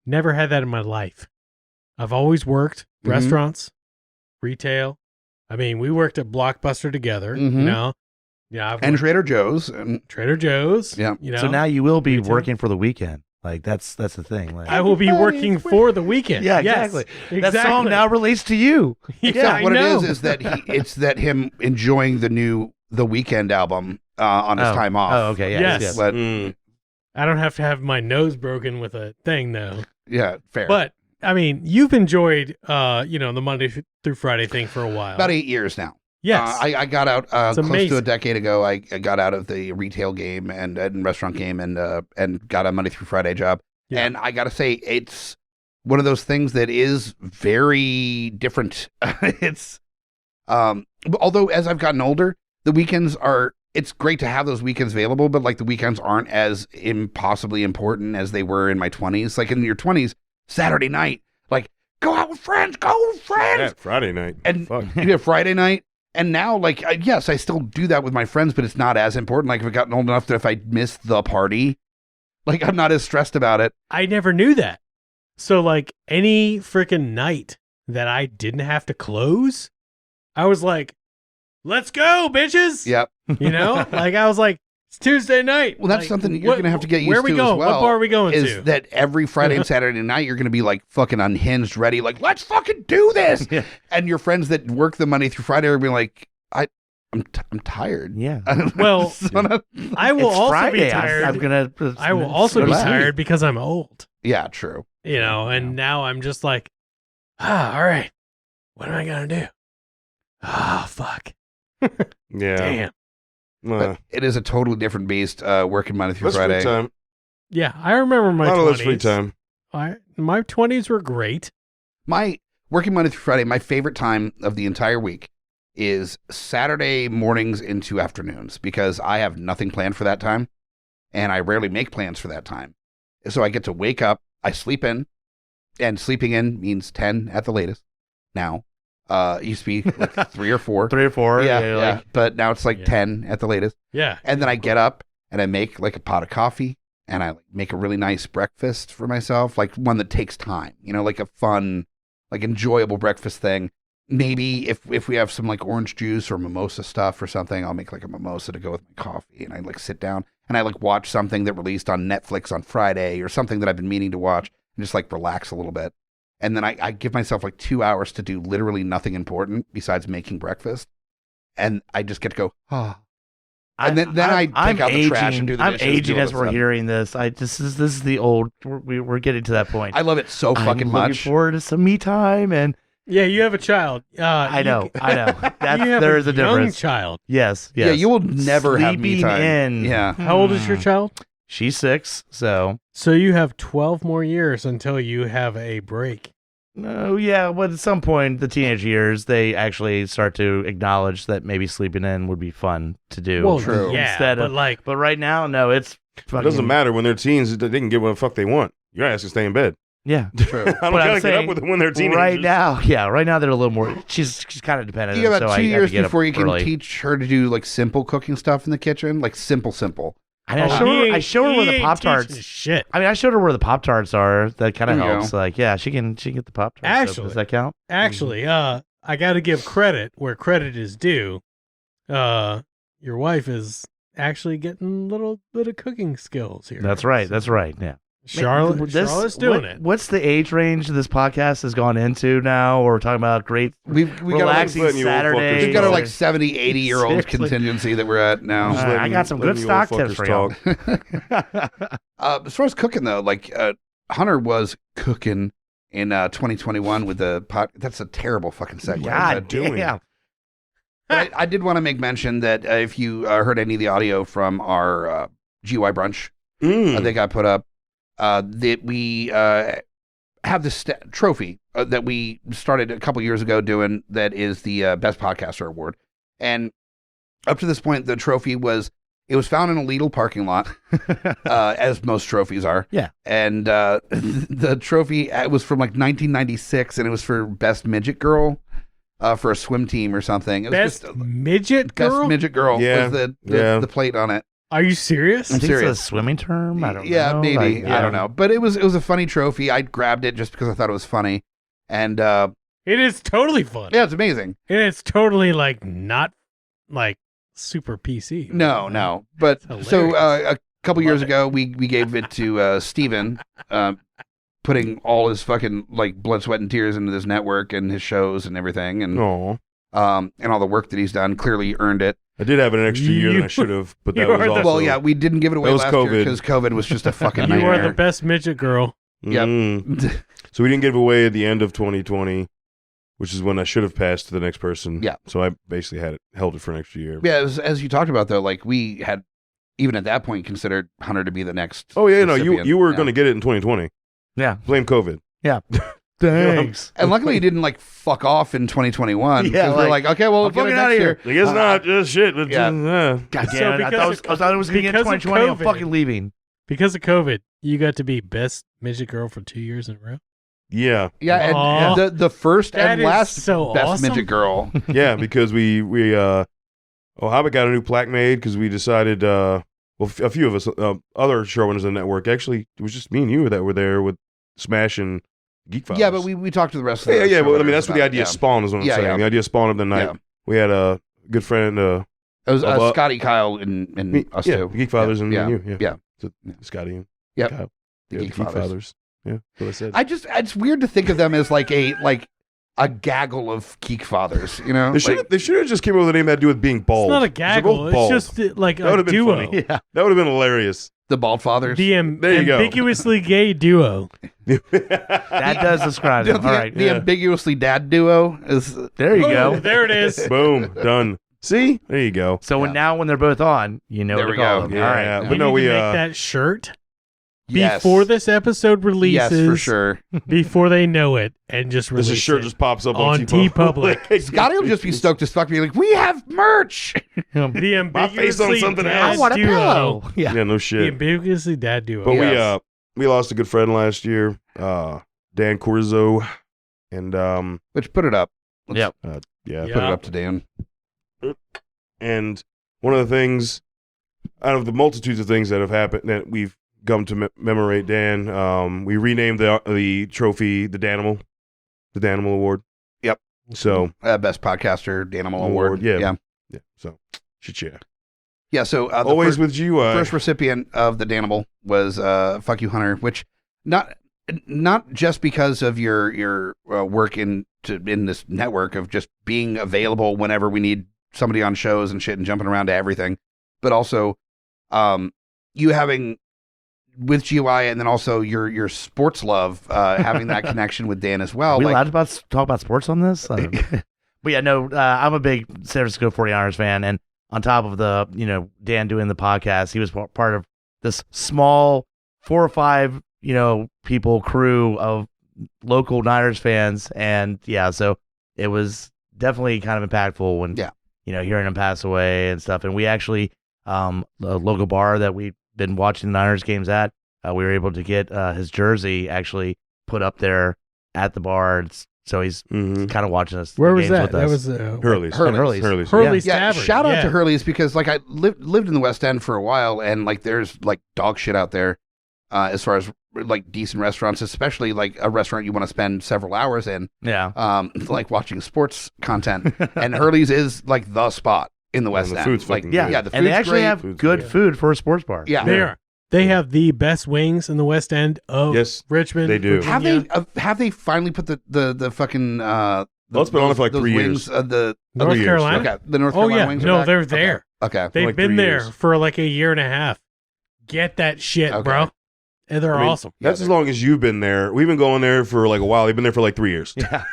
Never had that in my life. I've always worked restaurants, retail. I mean, we worked at Blockbuster together, Yeah, and Trader Joe's. And Trader Joe's. Yeah. So now you will be retail. working for the weekend. Like that's the thing. Like, I will be working for the weekend. yeah, Yes, exactly. That song now relates to you. Except what I know. it is that it's that him enjoying the Weekend album on his time off. Oh, okay. Yes. Yes. But I don't have to have my nose broken with a thing, though. yeah, fair. But I mean, you've enjoyed, the Monday through Friday thing for a while. About 8 years now. Yes. I got out close amazing. to a decade ago. I got out of the retail game and restaurant game and got a Monday through Friday job. Yeah. And I got to say, it's one of those things that is very different. It's although as I've gotten older, the weekends it's great to have those weekends available, but like the weekends aren't as impossibly important as they were in my 20s. Like in your 20s, Saturday night, like go out with friends, Yeah, Friday night. and Fuck. you have Friday night. And now, like, yes, I still do that with my friends, but it's not as important. Like, if I've gotten old enough that if I miss the party, like, I'm not as stressed about it. I never knew that. So, like, any freaking night that I didn't have to close, I was like, let's go, bitches. Yep. Like, I was like, it's Tuesday night. Well, that's Like, something that you're going to have to get used where are we to going? as well. What bar are we going is to? that every Friday and Saturday night, you're going to be, like, fucking unhinged, ready, like, let's fucking do this. Yeah. And your friends that work the Monday through Friday are going to be like, I'm tired. Yeah. Well, I will It's also Friday. be tired. I'm gonna. I will also be Relax. tired because I'm old. Yeah, true. And now I'm just like, all right, what am I going to do? Fuck. Yeah. Damn. But it is a totally different beast working Monday through That's free Friday. time. Yeah, I remember my A lot of that's 20s. free time. My 20s were great. My working Monday through Friday, my favorite time of the entire week is Saturday mornings into afternoons because I have nothing planned for that time and I rarely make plans for that time. So I get to wake up, I sleep in, and sleeping in means 10 at the latest. Now, it used to be like 3 or 4. 3 or 4. Yeah. Like, But now it's like Yeah. 10 at the latest. Yeah. And then I get up and I make like a pot of coffee and I make a really nice breakfast for myself, like one that takes time, like a fun, like enjoyable breakfast thing. Maybe if we have some like orange juice or mimosa stuff or something, I'll make like a mimosa to go with my coffee and I like sit down and I like watch something that released on Netflix on Friday or something that I've been meaning to watch and just like relax a little bit. And then I give myself like 2 hours to do literally nothing important besides making breakfast. And I just get to go, And then I take out the trash and do the I'm dishes. do aging all as that we're stuff. hearing this. This is the old. We're getting to that point. I love it so fucking I'm much. looking forward to some me time, and Yeah, you have a child. I know. That's You have there is a young difference. child. Yes. Yeah, you will never have me Sleeping time. in. Yeah. How old is your child? She's 6, so. So you have 12 more years until you have a break. Oh yeah, but at some point, the teenage years, they actually start to acknowledge that maybe sleeping in would be fun to do. Well, True. yeah, Instead but of, like, but right now, no, it's It fucking, doesn't matter when they're teens. They can get what the fuck they want. Your ass can stay in bed. Yeah, True. I don't But I'm gotta get saying up with them when they're teenagers. right now, right now they're a little more. She's kind of dependent. You got so about I 2 have to years get up before you can early. teach her to do like simple cooking stuff in the kitchen, like simple. I show her where the Pop-Tarts. Shit. I mean, I showed her where the Pop-Tarts are. That kind of There you helps. go. Like, yeah, she can get the Pop-Tarts. Actually- does that count? Actually, I got to give credit where credit is due. Your wife is actually getting a little bit of cooking skills here. That's right. That's right. Yeah. Charlotte's doing it. What's the age range this podcast has gone into now? We're talking about great We got relaxing letting you old Saturday. fuckers we've got a or- like 70, 80-year-old Seriously. contingency that we're at now. Just I letting- got some letting good you old stock tips for fuckers y'all. talk. As far as cooking though, like Hunter was cooking in 2021 with the pot. That's a terrible fucking segue. God but- damn. But I did want to make mention that if you heard any of the audio from our GUI brunch that got put up, that we have this trophy that we started a couple years ago doing that is the Best Podcaster Award. And Up to this point, the trophy was found in a Lidl parking lot, as most trophies are. Yeah. And the trophy was from like 1996, and it was for best midget girl for a swim team or something. It was Best midget girl? Best midget girl Yeah. was the plate on it. Are you serious? I think serious. it's a swimming term. I don't know. Yeah, maybe. Like, I don't know. But it was a funny trophy. I grabbed it just because I thought it was funny. And It is totally fun. yeah, it's amazing. And it's totally like not like super PC. No. But That's so hilarious. a couple years ago, we gave it to Steven, putting all his fucking like blood, sweat, and tears into this network and his shows and everything, and Aw. and all the work that he's done. Clearly earned it. I did have an extra year than I should have, but that you was are the- also... Well, yeah, we didn't give it away That was last year COVID. because COVID was just a fucking You nightmare. are the best midget girl. Yep. Mm. So we didn't give away at the end of 2020, which is when I should have passed to the next person. Yeah. So I basically held it for an extra year. Yeah, as you talked about though, like we had even at that point considered Hunter to be the next. Oh yeah, no, recipient. you were Yeah. going to get it in 2020. Yeah. Blame COVID. Yeah. Thanks. And luckily, he didn't like fuck off in 2021. Yeah, because we're like, like, okay, well, we'll I'm give it fucking next outta year. Like, it's not just shit. But yeah. God So damn it. I thought it was going to get because of 2020. I'm COVID. fucking leaving. Because of COVID, you got to be best midget girl for 2 years in a row. Yeah. Yeah, and Aw. the first That and is last so best awesome. midget girl. Yeah, because we Hobbit got a new plaque made because we decided, a few of us, other showrunners in the network, actually, it was just me and you that were there with Smash and Geek Files. Yeah, but we talked to the rest of Yeah, the yeah, well, I mean, showrunners that's where the about it, idea yeah. spawned, is what I'm Yeah, saying. yeah. The idea spawned of the night. Yeah. We had a good friend, It was Of, Scotty, Kyle, and us yeah, two. Geek Fathers and yeah. you. Yeah. Yeah. So, Scotty and Yep. Kyle. The Yeah, Geek Fathers. Yeah, that's what I said. It's weird to think of them as like a gaggle of geek fathers, you know? They should Like, have just came up with a name that had to do with being bald. It's not a 'Cause they're gaggle. both It's bald. just like That would a have been duo. funny. That would have been hilarious. the bald fathers. The, There you go. ambiguously gay duo. That does describe the, it. All right. the yeah. ambiguously dad duo is There you Oh, go. there it is. Boom, done. See, there you go. So when they're both on, you know There what we to call go. them. Yeah, All right. yeah. We But no, need we to make that shirt yes. before this episode releases. Yes, for sure. Before they know it, and just release This shirt it. just pops up on on TeePublic. Scotty will just be stoked as fuck, be like, "We have merch." The My face on ambiguously something dad else. I want a duo. pillow. Yeah, no The shit. ambiguously dad duo. But Yes. we lost a good friend last year, Dan Corzo, and Which put it up. Yep. yeah. Yeah. Put it up to Dan. And one of the things, out of the multitudes of things that have happened that we've come to commemorate Dan, we renamed the trophy the Danimal Award. Yep. So Best podcaster, Danimal Award. yeah, yeah. yeah. So shit, Yeah. So the always first, with GUI. first recipient of the Danimal was "Fuck You, Hunter," which not just because of your work in this network of just being available whenever we need somebody on shows and shit and jumping around to everything, but also you having with GUI and then also your sports love, having that connection with Dan as well. Are we Like, allowed to talk about sports on this? But yeah, no, I'm a big San Francisco 49ers fan, and on top of the, Dan doing the podcast, he was part of this small 4 or 5, people crew of local Niners fans, and yeah, so it was definitely kind of impactful when, hearing him pass away and stuff. And we actually, the local bar that we've been watching the Niners games at, we were able to get his jersey actually put up there at the bar. So he's kind of watching us. Where the was games that? with That us. was Hurley's. Hurley's. Hurley's Yeah, Tavern. shout out Yeah. to Hurley's because like I lived in the West End for a while and like there's like dog shit out there as far as like decent restaurants, especially like a restaurant you want to spend several hours in, Yeah. like watching sports content. And Hurley's is like the spot in the West the End. food's Like fucking Yeah. good. yeah, the and they food's actually great. have Food's good good. food for a sports bar. Yeah. They are. They have the best wings in the West End of Yes, Richmond. they do. Virginia. Have they finally put the fucking Well, it's been on for like those 3 wings, years. the North years. Carolina? okay, the North Oh, Carolina yeah. wings. are No, back? they're there. Okay. They've like been 3 there years. for like a year and a half. Get that shit, Okay. bro. And they're I mean, awesome. That's as long as you've been there. We've been going there for like a while. They've been there for like 3 years. Yeah.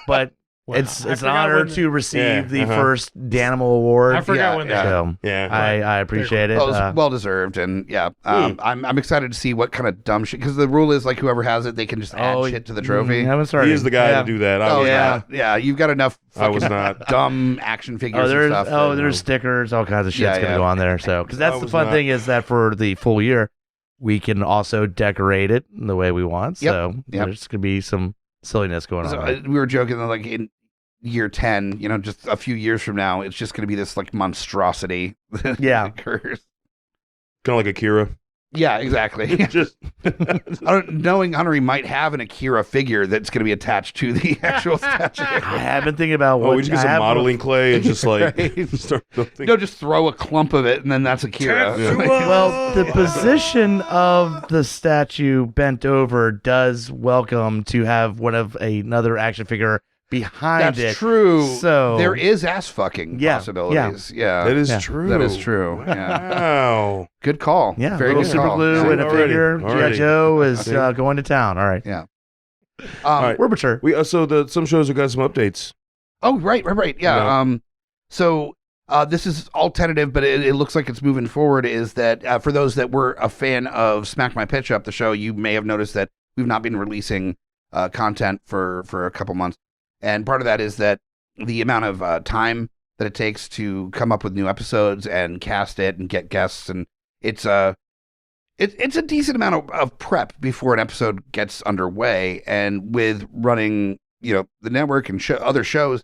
But Wow. It's I an forgot honor when- to receive the uh-huh. first Danimal Award. I forgot when that. So Yeah. I appreciate it. Well deserved, and I'm excited to see what kind of dumb shit. Because the rule is like whoever has it, they can just add shit to the trophy. Haven't started. He is the guy Yeah. to do that. I Oh was yeah, not. yeah. You've got enough. I was fucking not. dumb action figures. There's and stuff there's stickers, all kinds of shit's Yeah, gonna yeah. go on there. So because I that's the was fun not. thing is that for the full year, we can also decorate it the way we want. Yep, So yep. there's gonna be some silliness going on. So, there. we were joking that like in year 10, just a few years from now, it's just going to be this like monstrosity that Yeah. occurs. Kind of like Akira. Yeah, exactly. Just Knowing Hunter, he might have an Akira figure that's going to be attached to the actual statue. I have been thinking about what we just get I some have- modeling clay and just like Right. start building. No, just throw a clump of it and then that's Akira. Well, the position of the statue bent over does welcome to have another action figure behind That's it. true. So there is ass fucking possibilities. Yeah. That is Yeah. true. That is true. Yeah. Wow. Good call. Yeah, Very little good super call. glue Yeah. and a Already, figure. already. G.I. Joe is going to town. All right. Yeah. All right. We're mature. We some shows have got some updates. Oh, right. Yeah. No. So this is all tentative, but it looks like it's moving forward. Is that for those that were a fan of Smack My Pitch Up, the show, you may have noticed that we've not been releasing content for a couple months, and part of that is that the amount of time that it takes to come up with new episodes and cast it and get guests, and it's a decent amount of prep before an episode gets underway, and with running the network and other shows,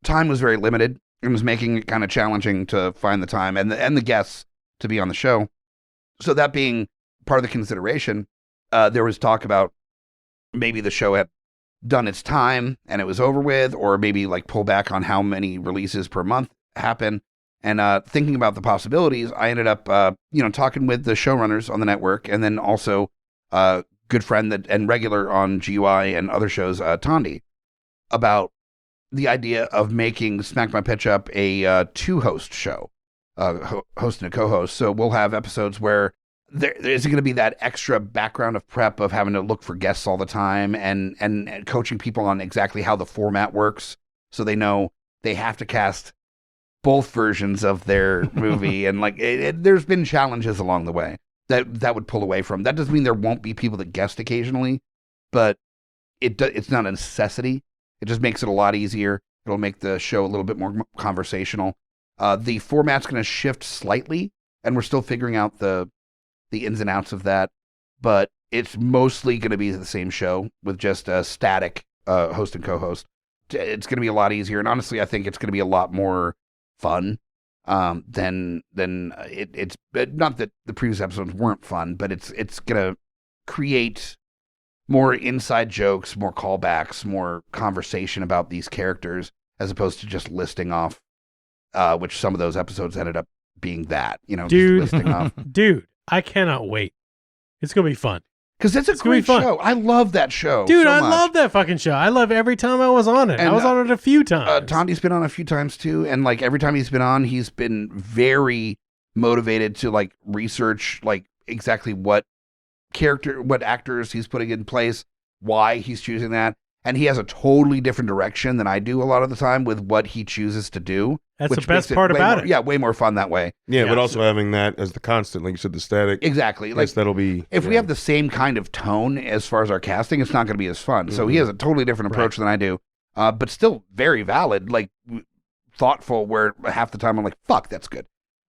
time was very limited and was making it kind of challenging to find the time and the guests to be on the show. So that being part of the consideration, there was talk about maybe the show had done its time and it was over with, or maybe like pull back on how many releases per month happen. And thinking about the possibilities, I ended up talking with the showrunners on the network, and then also good friend and regular on GUI and other shows, Tondi, about the idea of making Smack My Pitch Up a 2-host show, host and a co-host. So we'll have episodes where there isn't going to be that extra background of prep of having to look for guests all the time and coaching people on exactly how the format works, so they know they have to cast both versions of their movie. And like there's been challenges along the way that would pull away from. That doesn't mean there won't be people that guest occasionally, but it's not a necessity. It just makes it a lot easier. It'll make the show a little bit more conversational. The format's going to shift slightly, and we're still figuring out the ins and outs of that, but it's mostly going to be the same show with just a static host and co-host. It's going to be a lot easier, and honestly, I think it's going to be a lot more fun than it's not that the previous episodes weren't fun, but it's going to create more inside jokes, more callbacks, more conversation about these characters, as opposed to just listing off, which some of those episodes ended up being that, Dude. just listing off. Dude, I cannot wait. It's going to be fun. Because it's a It's gonna be great fun. show. I love that show. Dude, so I much. love that fucking show. I love every time I was on it. I And, was on it a few times. Tondi's been on a few times too, and like every time he's been on, he's been very motivated to like research like exactly what actors he's putting in place, why he's choosing that, and he has a totally different direction than I do a lot of the time with what he chooses to do. That's the which best makes part way about more- it. Yeah, way more fun that way. Yeah, Yeah. but also having that as the constant, like you said, the static. Exactly. Like Like that'll be. if we have the same kind of tone as far as our casting, it's not going to be as fun. So he has a totally different approach than I do, but still very valid, like thoughtful. Where half the time I'm like, "Fuck, that's good."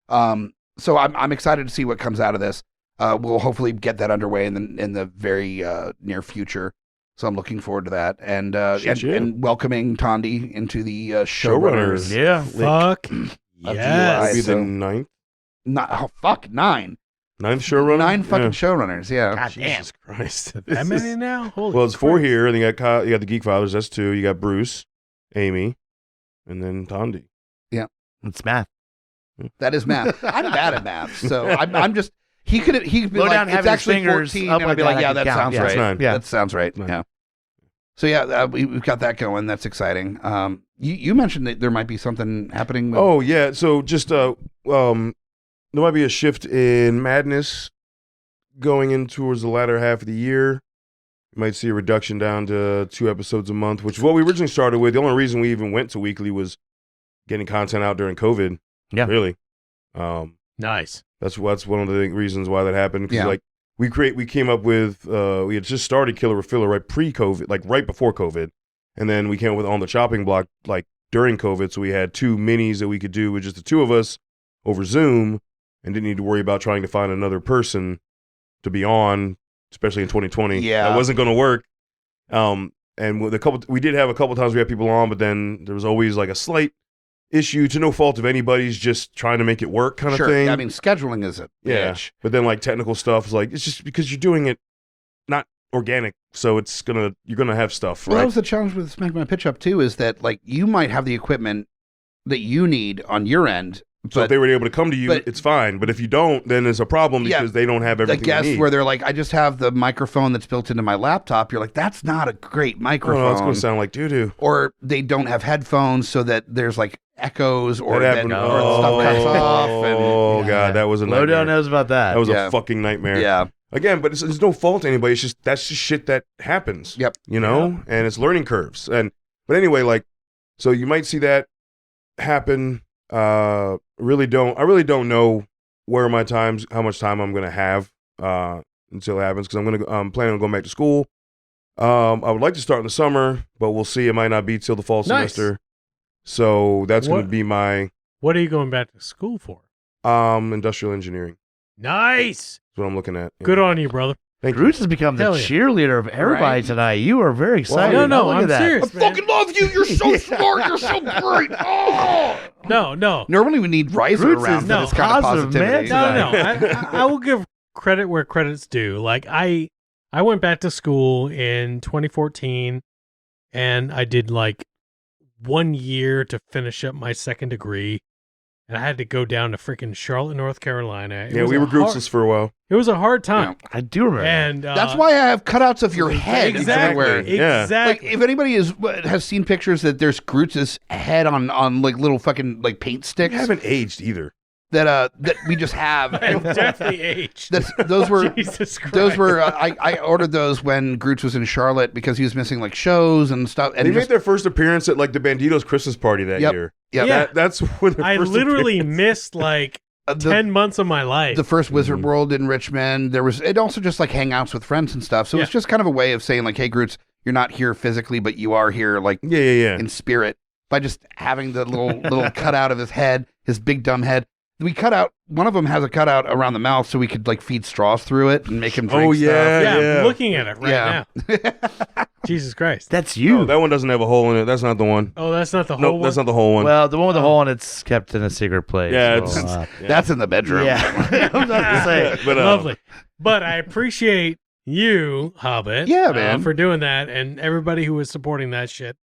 So I'm excited to see what comes out of this. We'll hopefully get that underway in the very near future. So I'm looking forward to that, and and welcoming Tondi into the showrunners. Yeah. Fuck. GUI. Yes. Maybe so- the ninth 9 showrunner. 9 fucking showrunners. Yeah. God damn. Jesus Christ. That many now? Holy Well, it's 4 Christ. here, and you got the Geek Fathers. That's 2. You got Bruce, Amy, and then Tondi. It's math. That is math. I'm bad at math, so I'm just. He could be Lowdown like, it's having his actually fingers 14, up and I'd like be like, that, I yeah, could that count. sounds Yeah. right. That's 9. Yeah. That sounds right. Nine. Yeah. So yeah, we've got that going. That's exciting. You mentioned that there might be something happening. With, Oh yeah, so just there might be a shift in Madness going in towards the latter half of the year. You might see a reduction down to 2 episodes a month, which is what we originally started with. The only reason we even went to weekly was getting content out during COVID. Yeah. Really. Nice. That's one of the reasons why that happened. 'Cause, Yeah. like we came up with we had just started Killer with Filler right pre-COVID, like right before COVID, and then we came up with On the Chopping Block like during COVID. So we had 2 minis that we could do with just the 2 of us over Zoom, and didn't need to worry about trying to find another person to be on, especially in 2020. Yeah. That wasn't going to work. And with we did have a couple times we had people on, but then there was always like a slight issue to no fault of anybody's, just trying to make it work kind Sure. of thing. I mean, scheduling is a Yeah, bitch. but then like technical stuff is like, it's just because you're doing it not organic, so you're gonna have stuff, Well, that right? was the challenge with Smack My Pitch Up too, is that like you might have the equipment that you need on your end, So but if they were able to come to you, but- it's fine. But if you don't, then there's a problem Yeah, because they don't have the everything they guests need. where they're like, I just have the microphone that's built into my laptop. You're like, that's not a great Oh, microphone. no, it's gonna sound like doo-doo. Or they don't have headphones so that there's like echoes or That that happened. or stuff cuts off. Oh god, that was a nightmare. Lowdown knows about that. That was Yeah. a fucking nightmare. Yeah. Again, but it's no fault to anybody. It's just that's just shit that happens. Yep. You know, and it's learning curves. But anyway, like, so you might see that happen. I really don't know how much time I'm gonna have until it happens, because I'm planning on going back to school. I would like to start in the summer, but we'll see. It might not be till the fall Nice. semester. So that's going to What- be my What are you going back to school for? industrial engineering. Nice. That's what I'm looking at. Good on you, brother. Thank you. Grutz has become the Hell yeah. cheerleader of everybody Right. tonight. You are very excited. No, Look I'm at that. serious, man. love you. You're so smart. You're so great. Oh. No. Normally we need Riser Roots around is for no this kind of positive, man. positivity. No. I will give credit where credit's due. Like I went back to school in 2014, and I did like 1 year to finish up my second degree, and I had to go down to freaking Charlotte, North Carolina. Yeah, we were groupsless for a while. It was a hard time, I do remember. and That's why I have cutouts of your head exactly, everywhere. Yeah. exactly. Like if anybody has seen pictures that there's Grutz's head on like little fucking like paint I sticks haven't aged either. that we just have. I've definitely aged. Those were Jesus Christ. those were I ordered those when Grutz was in Charlotte because he was missing like shows and stuff. And They just, made their first appearance at like the Banditos Christmas party that Yep. year. Yep. Yeah. That's when their I first literally appearance- missed like the 10 months of my life. the first Wizard Mhm. World in Richmond. It also just like hangouts with friends and stuff. So it's Yeah. just kind of a way of saying like, hey Grutz, you're not here physically, but you are here like Yeah. in spirit by just having the little cutout of his head, his big dumb head. We cut out one of them has a cutout around the mouth so we could like feed straws through it and make him drink Oh, yeah. yeah, yeah. I'm looking at it right Yeah. now. Jesus Christ. That's Oh, you. that one doesn't have a hole in it. That's not the one. Oh, that's not the whole No, one? that's not the whole one. Well, the one with the hole in it's kept in a secret place. Yeah, so, it's- That's in the bedroom. yeah. I'm not to say. but Lovely. But I appreciate you, Hobbit, Yeah, man. for doing that, and everybody who was supporting that shit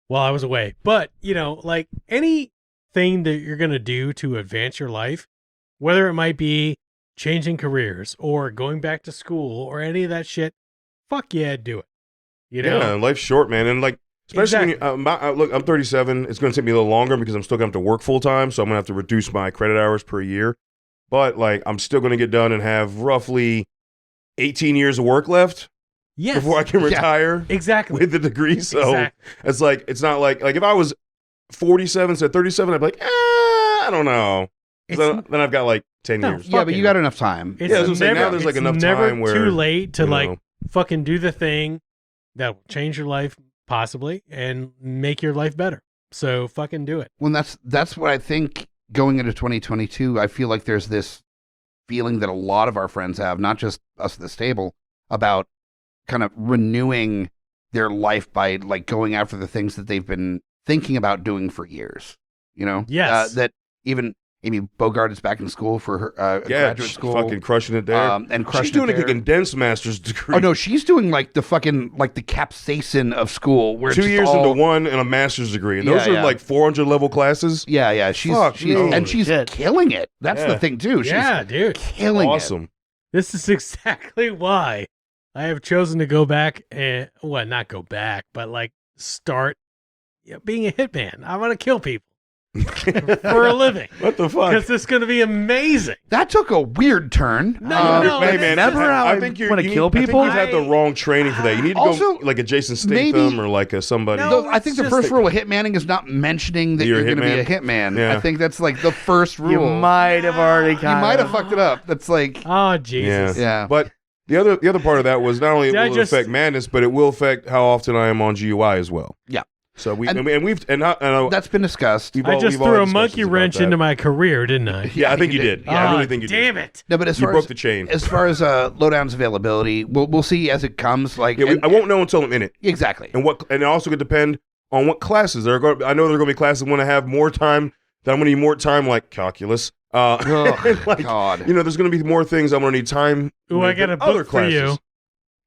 while I was away. But, like anything that you're going to do to advance your life, whether it might be changing careers or going back to school or any of that shit, fuck yeah, do it. yeah, life's short, man, and like especially Exactly. when look, I'm 37. It's going to take me a little longer because I'm still going to have to work full time, so I'm going to have to reduce my credit hours per year. But like, I'm still going to get done and have roughly 18 years of work left Yes. before I can Yeah. Exactly. retire with the degree. So Exactly. it's like it's not like if I was 47 to 37, I'd be like, I don't know. It's- Then I've got like 10 No, years. Yeah, but you got enough time. It's Yeah, I was gonna say, now never, there's, like, it's enough never time where, too late to you like know. fucking do the thing that will change your life possibly and make your life better. So fucking do it. Well, that's what I think going into 2022. I feel like there's this feeling that a lot of our friends have, not just us at this table, about kind of renewing their life by like going after the things that they've been thinking about doing for years. Yes. That even Amy Bogart is back in school for her graduate she's school, fucking crushing it there. and crushing She's doing it like a there. condensed master's degree. Oh no, she's doing like the fucking like the capsaicin of school, where it's 2 just years all- into one and a master's degree. And those Yeah, are yeah. like 400 level classes. Yeah, she's Fuck, no. and she's Shit. killing it. That's Yeah. the thing too. Yeah, She's dude. killing it. Awesome. This is exactly why I have chosen to go back and not go back, but like start being a hitman. I want to kill people. for a living. What the fuck? Because it's going to be amazing. That took a weird turn. No, Hey man, Remember how I think you wanna kill people? I think you've had the wrong training for that. You need to Also, go like a Jason maybe- Statham or like a somebody. No. I think the It's first just- rule of hitmanning is not mentioning that You're you're a going to be a hitman? hitman. Yeah. I think that's like the first rule. You might have already You might have fucked it up. That's like, Oh, Jesus. yeah. But the other part of that was not only Did I will it just- affect madness, but it will affect how often I am on GUI as well. Yeah. So And- we've that's been discussed. we've I all- just we've all threw had a monkey discussions about wrench that. into my career, didn't I? Yeah, I think you did. Yeah, I really think you did. Damn it. No, but as You far broke as the chain. as far as Lowdown's availability, we'll see as it comes. Like, Yeah, I won't know until I'm in it. exactly. And it also could depend on what classes there are going. I know there are going to be classes that want to have more time. That I'm going to need more time, like calculus. Oh, like, God. you know, there's going to be more things I'm going to need time. Ooh, with I got than a other book for you. classes.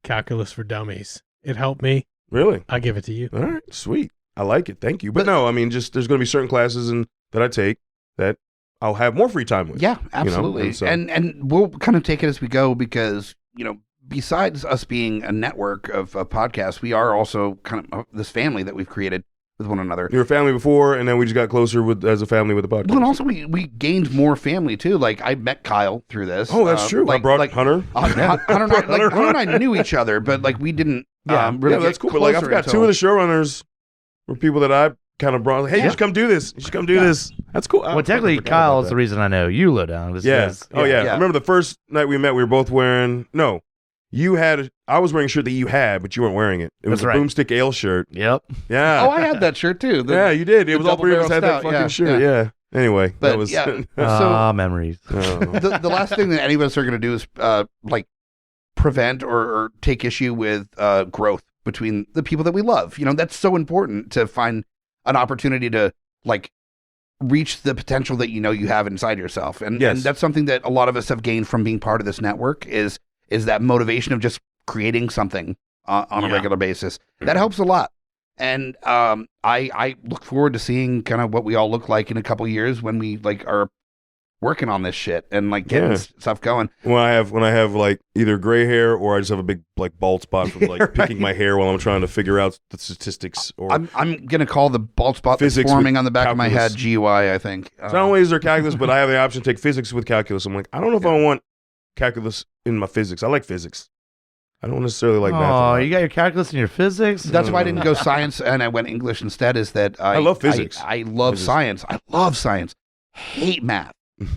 Calculus for Dummies. It helped me. Really? I'll give it to you. All right, sweet. I like it. Thank you. But no, I mean, just there's going to be certain classes that I take that I'll have more free time with. Yeah, absolutely. and so- And we'll kind of take it as we go because, you know, besides us being a network of podcasts, we are also kind of this family that we've created with one another. You were family before, and then we just got closer as a family with the podcast. Well, and also we gained more family too. Like I met Kyle through this. Oh, that's true. I brought Hunter. Hunter and I knew each other, but like we didn't really Yeah, that's get cool. But like, I've closer got two of the showrunners were people that I kind of brought. Like, hey, you should come do this. You should come do this. That's cool. Well, technically, Kyle's the reason I know you, Lowdown. Yeah. Oh, yeah. I remember the first night we met, we were both wearing. No, I was wearing a shirt that you had, but you weren't wearing it. It was That's a right. Boomstick Ale shirt. Yep. Yeah. Oh, I had that shirt too. Yeah, you did. It the was all three of us had that double-barrel fucking stout, shirt. Yeah. Anyway, But, that was. yeah. Ah, memories. Oh. The last thing that any of us are going to do is like prevent or take issue with growth between the people that we love. You know, that's so important to find an opportunity to like reach the potential that you know you have inside yourself. And, Yes. and that's something that a lot of us have gained from being part of this network is that motivation of just creating something on a regular basis. That helps a lot. And I look forward to seeing kind of what we all look like in a couple years when we like are working on this shit and like getting stuff going. When I have like either gray hair or I just have a big like bald spot from like picking my hair while I'm trying to figure out the statistics. Or I'm gonna call the bald spot that's Physics forming with on the back of my head calculus. GUI. I think. not always are calculus, but I have the option to take physics with calculus. I'm like, I don't know if I want calculus in my physics. I like physics. I don't necessarily like math. a Oh, lot. you got your calculus and your physics? That's why I didn't go science and I went English instead. Is that I love physics. I love science. I love science. Hate math.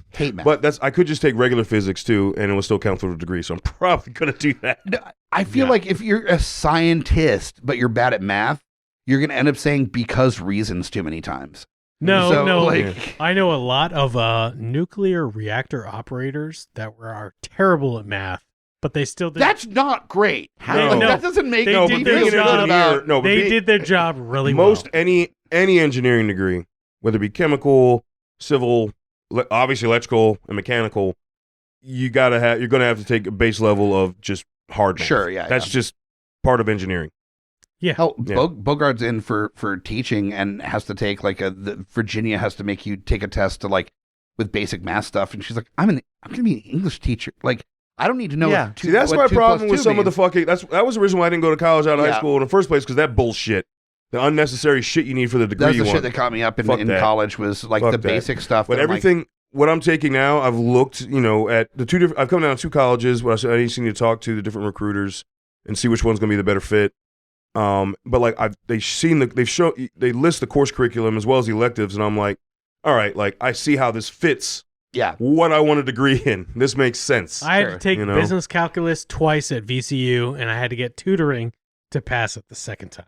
Hate math. But I could just take regular physics too, and it will still count for a degree. So I'm probably gonna do that. No, I feel like if you're a scientist but you're bad at math, you're gonna end up saying because reasons too many times. No, So, no. like- I know a lot of nuclear reactor operators that are terrible at math, but they still did. That's not great. No. Like, that doesn't make They no did big their deal job. about. No, but they being- did their job really Most well. any engineering degree, whether it be chemical, civil, obviously electrical and mechanical, you're gonna have to take a base level of just hard math. Sure, yeah, That's just part of engineering. Hell, Yeah. Bogart's in for teaching and has to take like Virginia has to make you take a test to like with basic math stuff, and she's like, I'm gonna be an English teacher. Like, I don't need to know. Yeah. What See, that's what my 2 problem plus with 2 some of the means. fucking. That was the reason why I didn't go to college out of high Yeah. school in the first place, because that bullshit, the unnecessary shit you need for the degree. That's the you shit want. that caught me up Fuck in that. college was like Fuck the that. basic stuff. But that I'm like, everything, what I'm taking now, I've looked, at the two different. I've come down to 2 colleges. Where I need to talk to the different recruiters and see which one's going to be the better fit. But like they list the course curriculum as well as the electives, and I'm like, all right, like I see how this fits. yeah, What I want a degree in. This makes sense. I had Sure. to take You know? business calculus twice at VCU, and I had to get tutoring to pass it the second time.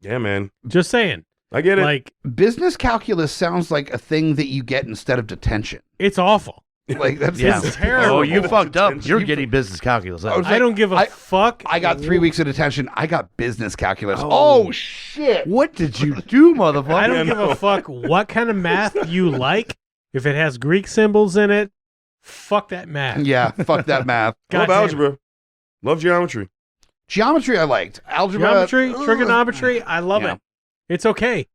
Yeah, man. Just saying. I get it. Like, business calculus sounds like a thing that you get instead of detention. it's awful. Like that's Yeah. It's terrible. Oh, you fucked up. You're You- getting business calculus. I was I don't give a fuck. I got 3 weeks of detention. I got business calculus. Oh. Oh shit! What did you do, motherfucker? I don't give a fuck what kind of math you like. If it has Greek symbols in it, fuck that math. Yeah, fuck that math. God Love damn it. algebra. Love geometry. Geometry I liked. Algebra. Geometry, trigonometry, I love Yeah. it. It's okay.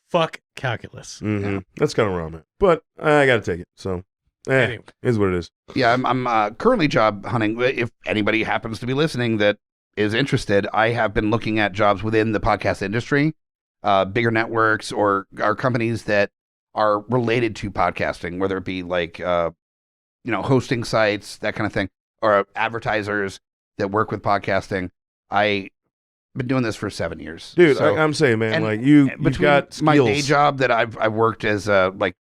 Fuck calculus. Mm-hmm. That's kind of where I'm at. But I got to take it. So, Anyway. is what it is. Yeah, I'm currently job hunting. If anybody happens to be listening that is interested, I have been looking at jobs within the podcast industry, bigger networks or companies that are related to podcasting, whether it be like, hosting sites, that kind of thing, or advertisers that work with podcasting. I've been doing this for 7 years. Dude, So- I'm saying, man, and like you've between got skills. my day job that I've worked as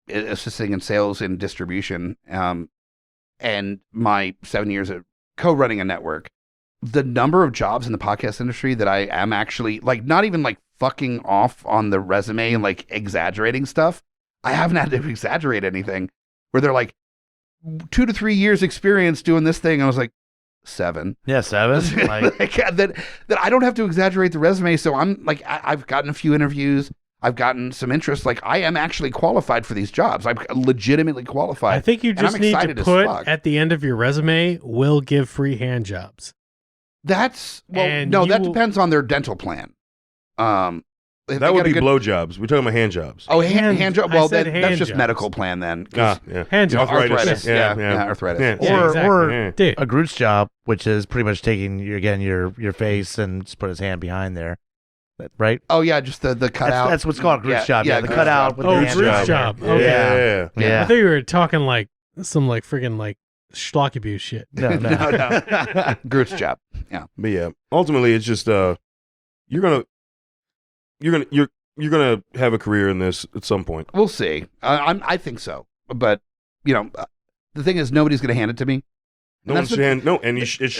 assisting in sales and distribution, and my 7 years of co-running a network, the number of jobs in the podcast industry that I am actually like, not even like fucking off on the resume and like exaggerating stuff. I haven't had to exaggerate anything where they're like 2 to 3 years experience doing this thing. I was like 7. Yeah, 7. Like, that I don't have to exaggerate the resume. So I'm like, I've gotten a few interviews. I've gotten some interest. Like I am actually qualified for these jobs. I'm legitimately qualified. I think you and I'm just need excited to as put fuck. at the end of your resume, "Will give free hand jobs." That's And no, you that will- depends on their dental plan. If That they would got a be good- blowjobs. We're talking about hand jobs. Oh, hand job. I Well, said that's hand just jobs. medical plan then. 'cause Yeah. Hand jobs. Arthritis. Yeah, Yeah, yeah. arthritis. Yeah. Yeah, or exactly. Yeah. Dude, a Grutz job, which is pretty much taking your face and just put his hand behind there, right? Oh yeah, just the cutout. That's what's called a Grutz job. Yeah, the Grutz cutout job. with Oh, the hand Grutz behind job. there. Okay. Yeah. Yeah. I thought you were talking like some like friggin' like schlocky abuse shit. No, no. No. Groot's job. Yeah. But yeah, ultimately, it's just you're gonna have a career in this at some point. We'll see. I think so, but the thing is, nobody's going to hand it to me. No And one's that's the- and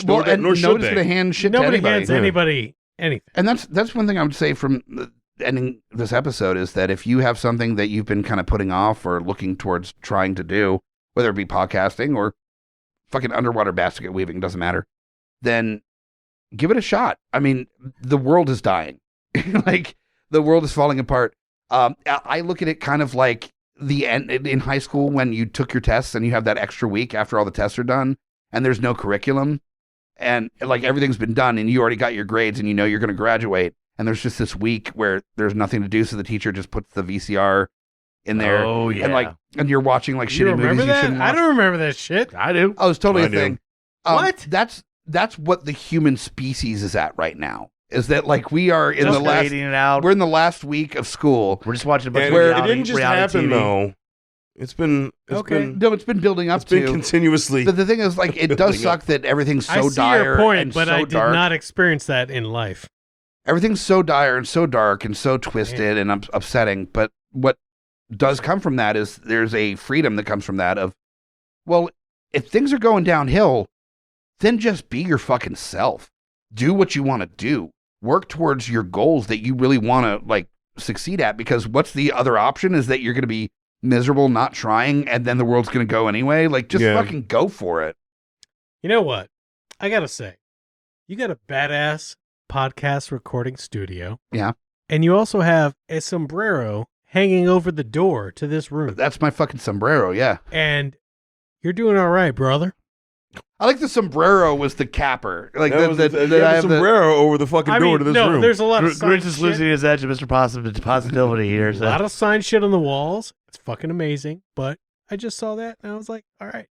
Well, and nor should nobody's they. going to hand shit Nobody to anybody. hands anybody anything. And that's one thing I would say from the ending this episode is that if you have something that you've been kind of putting off or looking towards trying to do, whether it be podcasting or fucking underwater basket weaving, doesn't matter, then give it a shot. I mean, the world is dying. Like, the world is falling apart. I look at it kind of like the end in high school when you took your tests and you have that extra week after all the tests are done and there's no curriculum and like everything's been done and you already got your grades and you know you're going to graduate and there's just this week where there's nothing to do, so the teacher just puts the VCR in there. Oh, yeah. and you're watching like You shitty remember movies you that? shouldn't watch. I don't remember that shit. I do. Oh, it's totally I a do. thing. What? That's what the human species is at right now. Is that like we are in Just the last waiting it out. we're in the last week of school. We're just watching a bunch And of it reality, didn't just reality happen TV. though. It's been No, it's been building up it's been to. continuously. But the thing is, like, it does building suck up. that everything's I so see dire your point, and but so I did dark. not experience that in life. Everything's so dire and so dark and so twisted and upsetting. But what does come from that is there's a freedom that comes from that of, well, if things are going downhill, then just be your fucking self. Do what you want to do. Work towards your goals that you really want to like succeed at, because what's the other option is that you're going to be miserable not trying and then the world's going to go anyway. Like, just fucking go for it. You know what? I gotta say, you got a badass podcast recording studio. Yeah. And you also have a sombrero hanging over the door to this room. That's my fucking sombrero, yeah. And you're doing all right, brother. I like the sombrero was the capper. Like That was the I have the- sombrero over the fucking door to this no, room. there's a lot of Grutz signed is shit. losing his edge of Mr. Possibility here. A So. lot of signed shit on the walls. It's fucking amazing. But I just saw that and I was like, all right.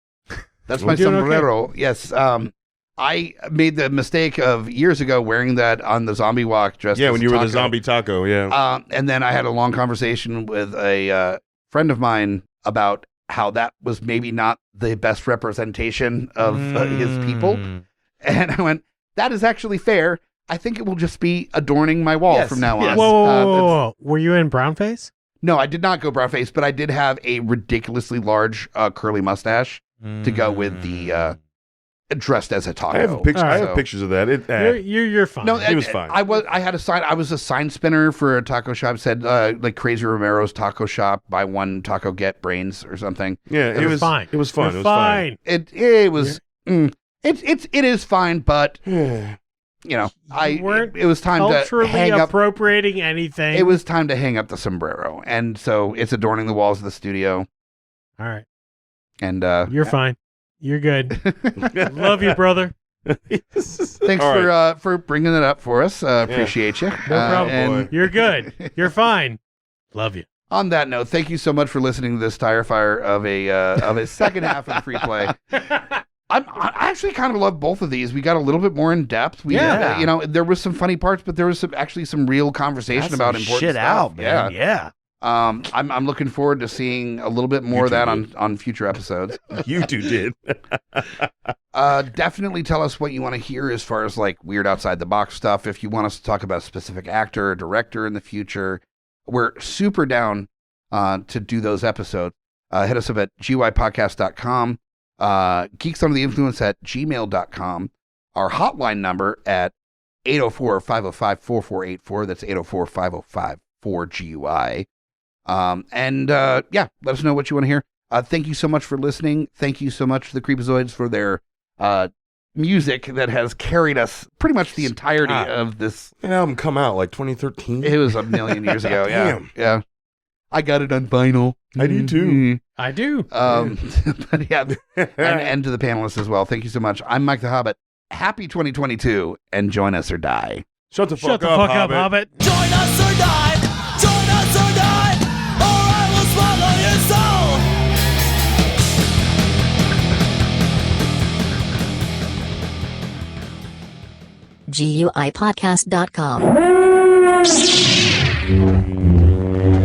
That's We're my doing okay. sombrero. Yes. I made the mistake of years ago wearing that on the zombie walk dressed as when a you were the taco. zombie taco, yeah. And then I had a long conversation with a friend of mine about how that was maybe not the best representation of his people. And I went, that is actually fair. I think it will just be adorning my wall Yes, from now yes. on. Whoa, whoa, Uh, whoa, whoa. Were you in brownface? No, I did not go brown face, but I did have a ridiculously large curly mustache to go with the dressed as a taco. I have pictures. I have So- pictures of that. You're fine. No, He was fine. I had a sign. I was a sign spinner for a taco shop. Said like Crazy Romero's Taco Shop. Buy one taco, get brains or something. Yeah, it was fine. It was fun. You're It was fine. It was. It is fine, but You weren't it was time to culturally hang up. appropriating anything. It was time to hang up the sombrero, and so it's adorning the walls of the studio. All right. And You're fine. You're good. Love you, brother. thanks All right. for bringing it up for us. Appreciate you. No problem. and You're good. You're fine. Love you. on that note, thank you so much for listening to this tire fire of a second half of Freeplay. I actually kind of love both of these. We got a little bit more in depth. Yeah. There was some funny parts, but there was some real conversation Got about some important shit stuff. out, man. Yeah. I'm looking forward to seeing a little bit more of that on future episodes. You two did. Definitely tell us what you want to hear as far as like weird outside the box stuff. If you want us to talk about a specific actor or director in the future, we're super down to do those episodes. Hit us up at GUIPodcast.com, Geeks Under the Influence at gmail.com, our hotline number at 804-505-4484. That's 804-505-4GUI. Let us know what you want to hear. Thank you so much for listening. Thank you so much to the Creep-A-Zoids for their music that has carried us pretty much the entirety of this. That album come out like 2013. It was a million years ago. Yeah. Damn. Yeah. I got it on vinyl. I do too. I do. But yeah, and to the panelists as well. Thank you so much. I'm Mike the Hobbit. Happy 2022, and join us or die. Shut the fuck up, Hobbit. Join us or die. Join us or die. Or I will swallow your soul. GUIPodcast.com